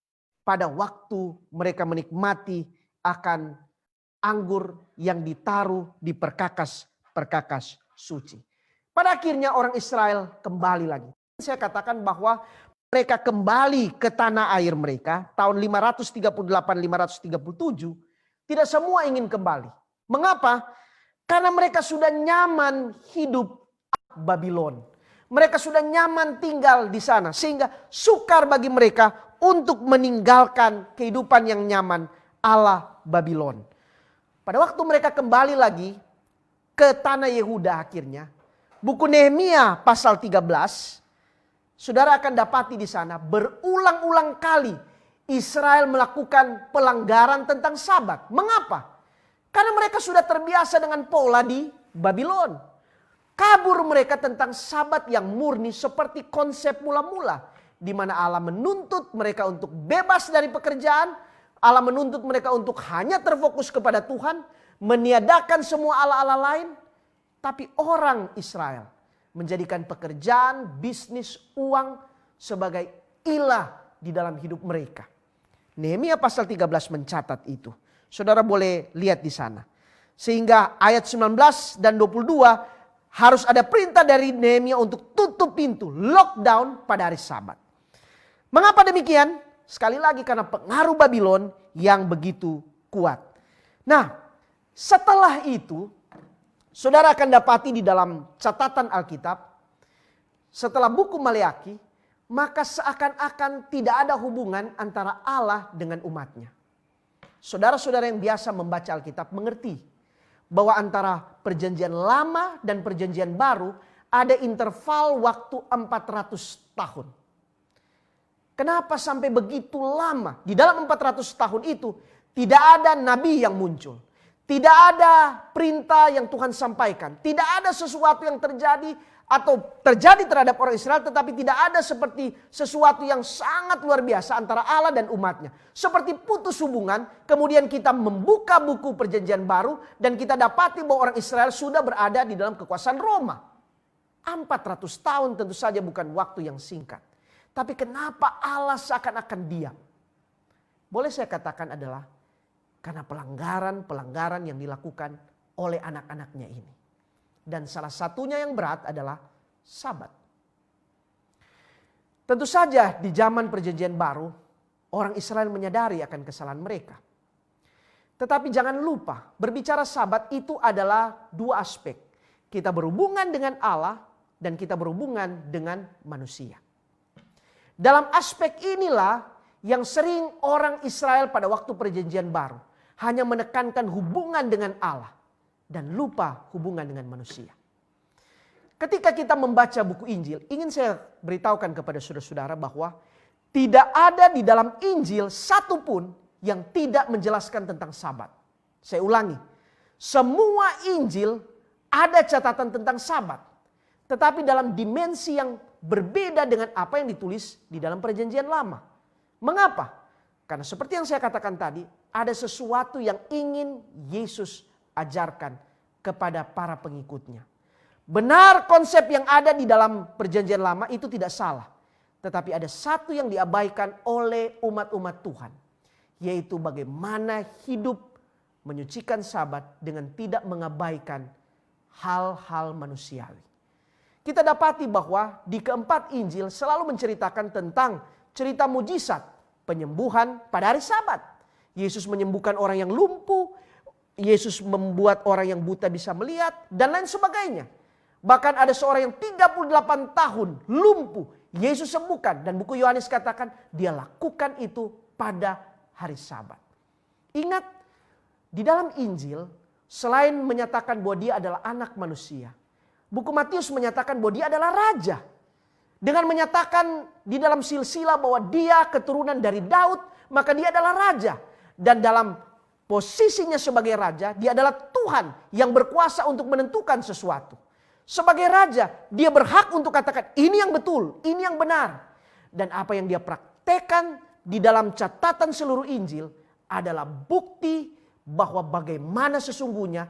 pada waktu mereka menikmati akan anggur yang ditaruh di perkakas suci. Pada akhirnya orang Israel kembali lagi. Saya katakan bahwa mereka kembali ke tanah air mereka tahun 538-537. Tidak semua ingin kembali. Mengapa? Karena mereka sudah nyaman hidup Babylon. Mereka sudah nyaman tinggal di sana. Sehingga sukar bagi mereka untuk meninggalkan kehidupan yang nyaman ala Babylon. Pada waktu mereka kembali lagi ke tanah Yehuda akhirnya. Buku Nehemia pasal 13, saudara akan dapati di sana berulang-ulang kali Israel melakukan pelanggaran tentang Sabat. Mengapa? Karena mereka sudah terbiasa dengan pola di Babylon. Kabur mereka tentang Sabat yang murni seperti konsep mula-mula. Di mana Allah menuntut mereka untuk bebas dari pekerjaan. Allah menuntut mereka untuk hanya terfokus kepada Tuhan. Meniadakan semua Allah-Allah lain. Tapi orang Israel menjadikan pekerjaan, bisnis, uang sebagai ilah di dalam hidup mereka. Nehemia pasal 13 mencatat itu. Saudara boleh lihat di sana. Sehingga ayat 19 dan 22 harus ada perintah dari Nehemia untuk tutup pintu, lockdown pada hari Sabat. Mengapa demikian? Sekali lagi karena pengaruh Babylon yang begitu kuat. Nah, setelah itu, saudara akan dapati di dalam catatan Alkitab, setelah buku Maleaki, maka seakan-akan tidak ada hubungan antara Allah dengan umatnya. Saudara-saudara yang biasa membaca Alkitab mengerti bahwa antara perjanjian lama dan perjanjian baru ada interval waktu 400 tahun. Kenapa sampai begitu lama? Di dalam 400 tahun itu tidak ada nabi yang muncul. Tidak ada perintah yang Tuhan sampaikan. Tidak ada sesuatu yang terjadi atau terjadi terhadap orang Israel, tetapi tidak ada seperti sesuatu yang sangat luar biasa antara Allah dan umatnya. Seperti putus hubungan, kemudian kita membuka buku perjanjian baru dan kita dapati bahwa orang Israel sudah berada di dalam kekuasaan Roma. 400 tahun tentu saja bukan waktu yang singkat. Tapi kenapa Allah seakan-akan diam? Boleh saya katakan adalah karena pelanggaran-pelanggaran yang dilakukan oleh anak-anaknya ini. Dan salah satunya yang berat adalah Sabat. Tentu saja di zaman perjanjian baru, orang Israel menyadari akan kesalahan mereka. Tetapi jangan lupa, berbicara Sabat itu adalah dua aspek. Kita berhubungan dengan Allah dan kita berhubungan dengan manusia. Dalam aspek inilah yang sering orang Israel pada waktu perjanjian baru hanya menekankan hubungan dengan Allah dan lupa hubungan dengan manusia. Ketika kita membaca buku Injil, ingin saya beritahukan kepada saudara-saudara bahwa tidak ada di dalam Injil satupun yang tidak menjelaskan tentang Sabat. Saya ulangi, semua Injil ada catatan tentang Sabat, tetapi dalam dimensi yang berbeda dengan apa yang ditulis di dalam perjanjian lama. Mengapa? Karena seperti yang saya katakan tadi, ada sesuatu yang ingin Yesus ajarkan kepada para pengikutnya. Benar, konsep yang ada di dalam perjanjian lama itu tidak salah. Tetapi ada satu yang diabaikan oleh umat-umat Tuhan. Yaitu bagaimana hidup menyucikan Sabat dengan tidak mengabaikan hal-hal manusiawi. Kita dapati bahwa di keempat Injil selalu menceritakan tentang cerita mujizat penyembuhan pada hari Sabat. Yesus menyembuhkan orang yang lumpuh, Yesus membuat orang yang buta bisa melihat, dan lain sebagainya. Bahkan ada seorang yang 38 tahun lumpuh, Yesus sembuhkan. Dan buku Yohanes katakan dia lakukan itu pada hari Sabat. Ingat, di dalam Injil selain menyatakan bahwa dia adalah anak manusia, buku Matius menyatakan bahwa dia adalah raja. Dengan menyatakan di dalam silsilah bahwa dia keturunan dari Daud, maka dia adalah raja. Dan dalam posisinya sebagai raja, dia adalah Tuhan yang berkuasa untuk menentukan sesuatu. Sebagai raja, dia berhak untuk katakan ini yang betul, ini yang benar. Dan apa yang dia praktekkan di dalam catatan seluruh Injil adalah bukti bahwa bagaimana sesungguhnya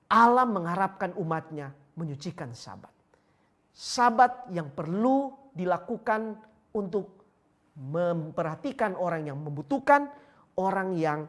Allah mengharapkan umatnya menyucikan Sabat. Sabat yang perlu dilakukan untuk memperhatikan orang yang membutuhkan, orang yang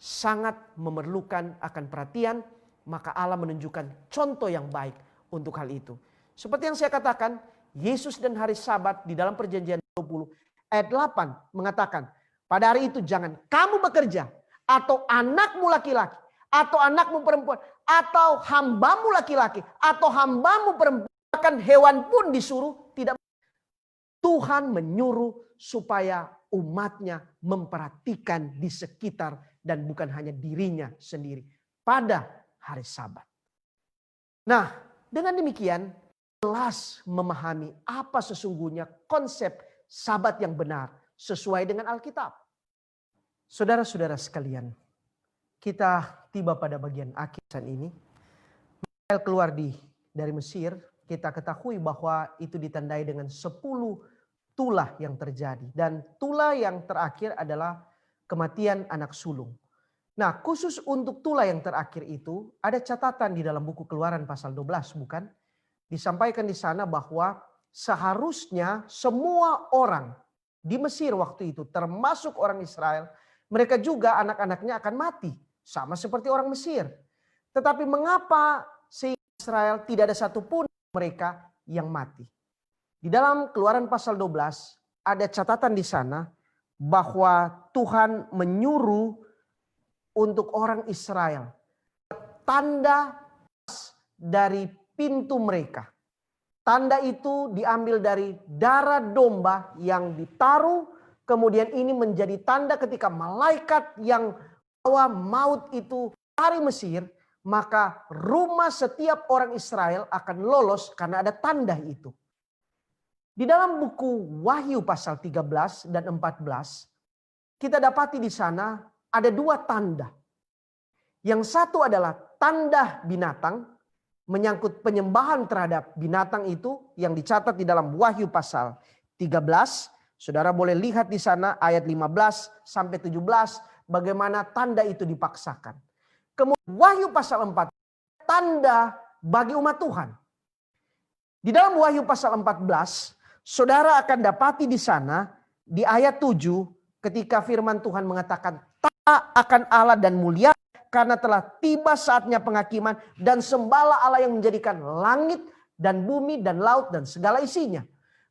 sangat memerlukan akan perhatian, maka Allah menunjukkan contoh yang baik untuk hal itu. Seperti yang saya katakan, Yesus dan hari Sabat di dalam perjanjian 20 ayat 8 mengatakan, pada hari itu jangan kamu bekerja, atau anakmu laki-laki, atau anakmu perempuan, atau hambamu laki-laki, atau hambamu perempuan, bahkan hewan pun disuruh tidak. Tuhan menyuruh supaya umatnya memperhatikan di sekitar dan bukan hanya dirinya sendiri pada hari Sabat. Nah, dengan demikian jelas memahami apa sesungguhnya konsep Sabat yang benar sesuai dengan Alkitab. Saudara-saudara sekalian, kita tiba pada bagian akhir ini. Israel keluar dari Mesir, kita ketahui bahwa itu ditandai dengan 10 tulah yang terjadi. Dan tulah yang terakhir adalah kematian anak sulung. Nah, khusus untuk tulah yang terakhir itu ada catatan di dalam buku Keluaran pasal 12, bukan? Disampaikan di sana bahwa seharusnya semua orang di Mesir waktu itu, termasuk orang Israel, mereka juga anak-anaknya akan mati. Sama seperti orang Mesir. Tetapi mengapa sehingga Israel tidak ada satupun mereka yang mati. Di dalam Keluaran pasal 12 ada catatan di sana bahwa Tuhan menyuruh untuk orang Israel tanda dari pintu mereka. Tanda itu diambil dari darah domba yang ditaruh. Kemudian ini menjadi tanda ketika malaikat yang bawa maut itu dari Mesir. Maka rumah setiap orang Israel akan lolos karena ada tanda itu. Di dalam buku Wahyu pasal 13 dan 14. Kita dapati di sana ada dua tanda. Yang satu adalah tanda binatang. Menyangkut penyembahan terhadap binatang itu yang dicatat di dalam Wahyu pasal 13. Saudara boleh lihat di sana ayat 15 sampai 17 bagaimana tanda itu dipaksakan. Kemudian Wahyu pasal 4 tanda bagi umat Tuhan. Di dalam Wahyu pasal 14 saudara akan dapati di sana di ayat 7 ketika firman Tuhan mengatakan taat akan Allah dan mulia karena telah tiba saatnya penghakiman dan sembahlah Allah yang menjadikan langit dan bumi dan laut dan segala isinya.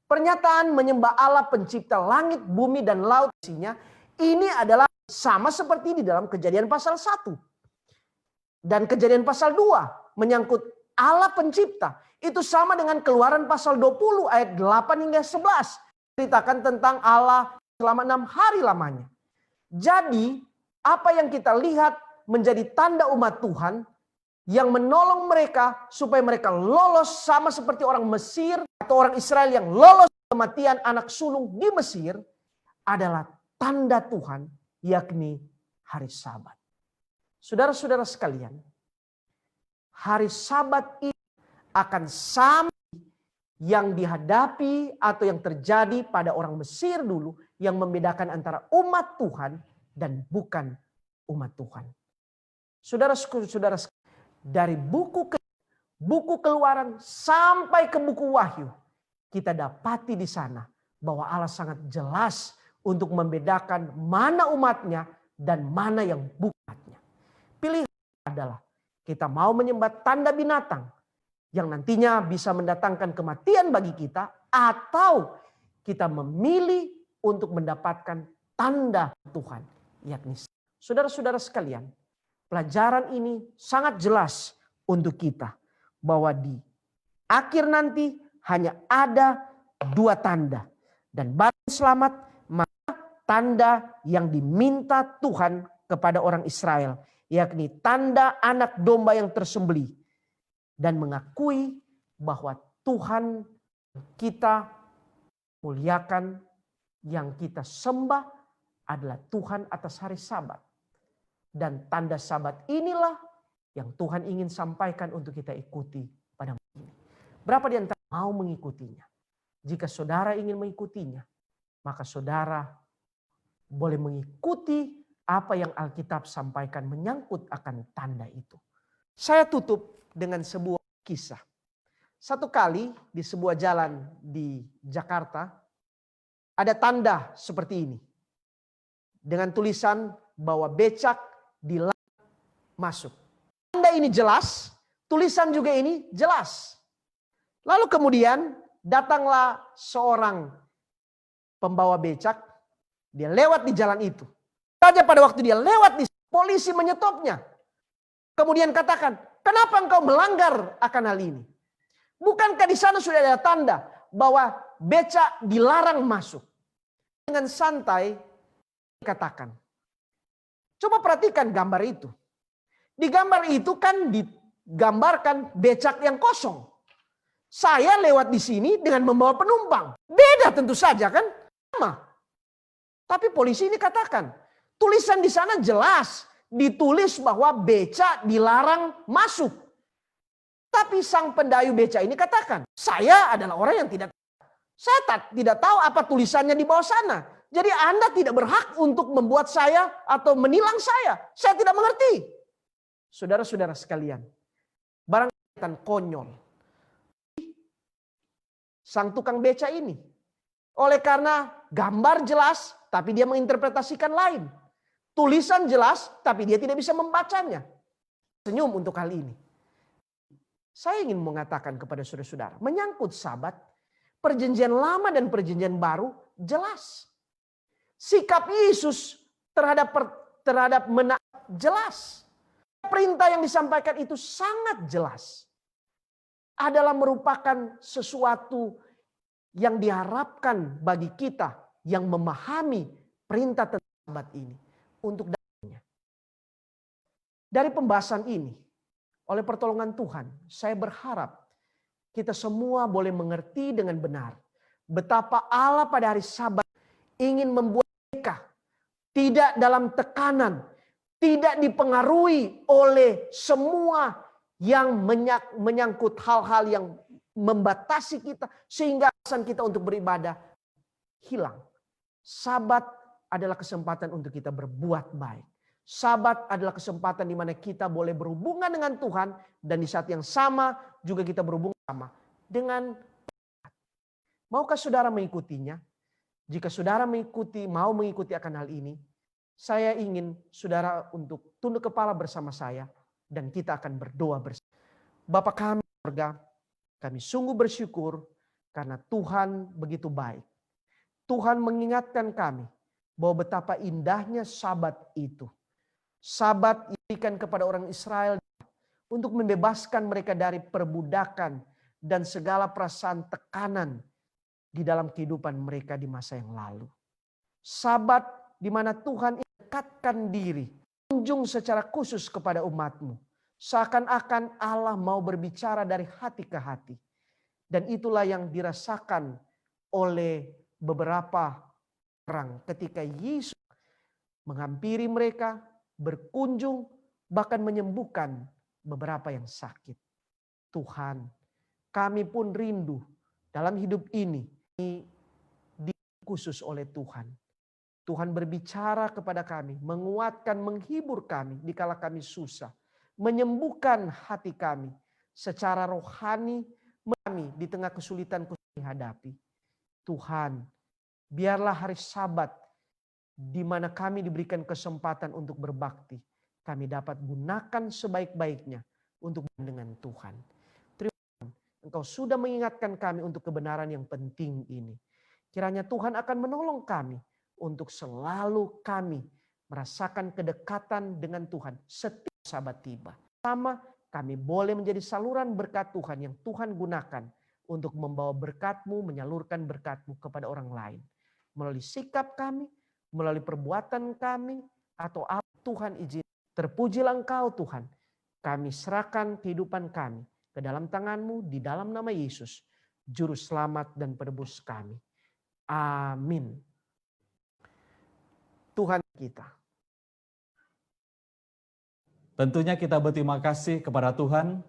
Pernyataan menyembah Allah pencipta langit, bumi dan laut isinya ini adalah sama seperti di dalam Kejadian pasal 1. Dan Kejadian pasal 2 menyangkut Allah pencipta. Itu sama dengan Keluaran pasal 20 ayat 8 hingga 11. Ceritakan tentang Allah selama 6 hari lamanya. Jadi apa yang kita lihat menjadi tanda umat Tuhan yang menolong mereka supaya mereka lolos sama seperti orang Mesir atau orang Israel yang lolos kematian anak sulung di Mesir adalah tanda Tuhan yakni hari Sabat. Saudara-saudara sekalian, hari Sabat ini akan sama yang dihadapi atau yang terjadi pada orang Mesir dulu yang membedakan antara umat Tuhan dan bukan umat Tuhan. Saudara-saudara, dari buku Keluaran sampai ke buku Wahyu, kita dapati di sana bahwa Allah sangat jelas untuk membedakan mana umatnya dan mana yang bukannya. Pilihan adalah kita mau menyembah tanda binatang yang nantinya bisa mendatangkan kematian bagi kita, atau kita memilih untuk mendapatkan tanda Tuhan, yakni saudara-saudara sekalian. Pelajaran ini sangat jelas untuk kita bahwa di akhir nanti hanya ada dua tanda. Dan bagi selamat maka tanda yang diminta Tuhan kepada orang Israel, yakni tanda anak domba yang tersembelih dan mengakui bahwa Tuhan kita muliakan, yang kita sembah adalah Tuhan atas hari Sabat. Dan tanda Sabat inilah yang Tuhan ingin sampaikan untuk kita ikuti pada hari ini. Berapa di antara mau mengikutinya? Jika saudara ingin mengikutinya, maka saudara boleh mengikuti apa yang Alkitab sampaikan menyangkut akan tanda itu. Saya tutup dengan sebuah kisah. Satu kali di sebuah jalan di Jakarta, ada tanda seperti ini. Dengan tulisan bahwa becak dilarang masuk. Tanda ini jelas, tulisan juga ini jelas. Lalu kemudian datanglah seorang pembawa becak, dia lewat di jalan itu. Saja pada waktu dia lewat di polisi menyetopnya. Kemudian katakan, kenapa engkau melanggar akan hal ini? Bukankah di sana sudah ada tanda bahwa becak dilarang masuk? Dengan santai dikatakan. Coba perhatikan gambar itu. Di gambar itu kan digambarkan becak yang kosong. Saya lewat di sini dengan membawa penumpang. Beda tentu saja kan? Sama. Tapi polisi ini katakan, tulisan di sana jelas ditulis bahwa becak dilarang masuk. Tapi sang pendayu becak ini katakan, saya adalah orang yang tidak tahu apa tulisannya di bawah sana. Jadi Anda tidak berhak untuk membuat saya atau menilang saya. Saya tidak mengerti. Saudara-saudara sekalian, barangkali konyol sang tukang beca ini. Oleh karena gambar jelas, tapi dia menginterpretasikan lain. Tulisan jelas, tapi dia tidak bisa membacanya. Senyum untuk hal ini. Saya ingin mengatakan kepada saudara-saudara, menyangkut Sabat, perjanjian lama dan perjanjian baru jelas. Sikap Yesus terhadap menaat jelas. Perintah yang disampaikan itu sangat jelas. Adalah merupakan sesuatu yang diharapkan bagi kita yang memahami perintah tentang Sabat ini untuk dalamnya. Dari pembahasan ini, oleh pertolongan Tuhan, saya berharap kita semua boleh mengerti dengan benar betapa Allah pada hari Sabat ingin membuat mereka tidak dalam tekanan, tidak dipengaruhi oleh semua yang menyangkut hal-hal yang membatasi kita sehingga alasan kita untuk beribadah hilang. Sabat adalah kesempatan untuk kita berbuat baik. Sabat adalah kesempatan di mana kita boleh berhubungan dengan Tuhan dan di saat yang sama juga kita berhubungan sama dengan Tuhan. Maukah saudara mengikutinya? Jika saudara mau mengikuti akan hal ini, saya ingin saudara untuk tunduk kepala bersama saya dan kita akan berdoa bersama. Bapa kami di surga, kami sungguh bersyukur karena Tuhan begitu baik. Tuhan mengingatkan kami bahwa betapa indahnya Sabat itu. Sabat diberikan kepada orang Israel untuk membebaskan mereka dari perbudakan dan segala perasaan tekanan di dalam kehidupan mereka di masa yang lalu. Sabat di mana Tuhan dekatkan diri, kunjung secara khusus kepada umat-Mu. Seakan-akan Allah mau berbicara dari hati ke hati. Dan itulah yang dirasakan oleh beberapa orang ketika Yesus menghampiri mereka, berkunjung, bahkan menyembuhkan beberapa yang sakit. Tuhan, kami pun rindu dalam hidup ini khusus oleh Tuhan. Tuhan berbicara kepada kami, menguatkan, menghibur kami dikala kami susah, menyembuhkan hati kami secara rohani kami di tengah kesulitan yang hadapi. Tuhan, biarlah hari Sabat di mana kami diberikan kesempatan untuk berbakti, kami dapat gunakan sebaik-baiknya untuk dengan Tuhan. Terima kasih, Engkau sudah mengingatkan kami untuk kebenaran yang penting ini. Kiranya Tuhan akan menolong kami untuk selalu kami merasakan kedekatan dengan Tuhan setiap Sabat tiba. Sama kami boleh menjadi saluran berkat Tuhan yang Tuhan gunakan untuk membawa berkat-Mu, menyalurkan berkat-Mu kepada orang lain. Melalui sikap kami, melalui perbuatan kami, atau apa Tuhan izin. Terpujilah Engkau Tuhan. Kami serahkan kehidupan kami ke dalam tangan-Mu di dalam nama Yesus, Juru Selamat dan Penebus kami. Amin. Tuhan kita. Tentunya kita berterima kasih kepada Tuhan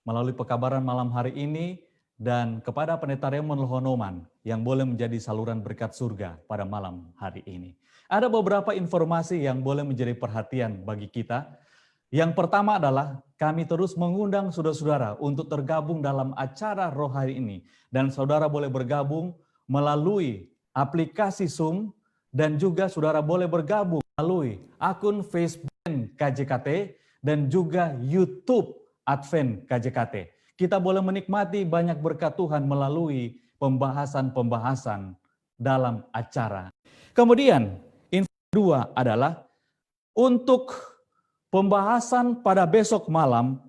melalui pekabaran malam hari ini dan kepada Pendeta Raymond Lohonoman yang boleh menjadi saluran berkat surga pada malam hari ini. Ada beberapa informasi yang boleh menjadi perhatian bagi kita. Yang pertama adalah kami terus mengundang saudara-saudara untuk tergabung dalam acara roh hari ini. Dan saudara boleh bergabung melalui aplikasi Zoom dan juga saudara boleh bergabung melalui akun Facebook KJKT dan juga YouTube Advent KJKT. Kita boleh menikmati banyak berkat Tuhan melalui pembahasan-pembahasan dalam acara. Kemudian, info kedua adalah untuk pembahasan pada besok malam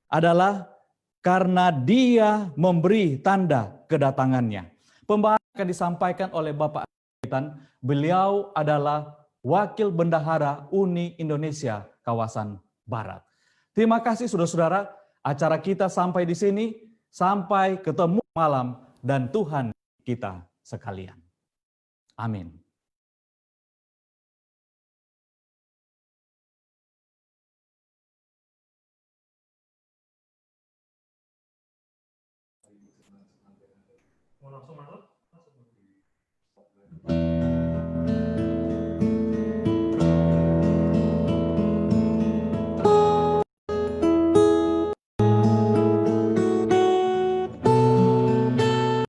adalah karena Dia memberi tanda kedatangannya. Pembahasan akan disampaikan oleh Bapak Aritan. Beliau adalah Wakil Bendahara Uni Indonesia kawasan Barat. Terima kasih saudara-saudara. Acara kita sampai di sini. Sampai ketemu malam dan Tuhan kita sekalian. Amin. Mau langsung masuk?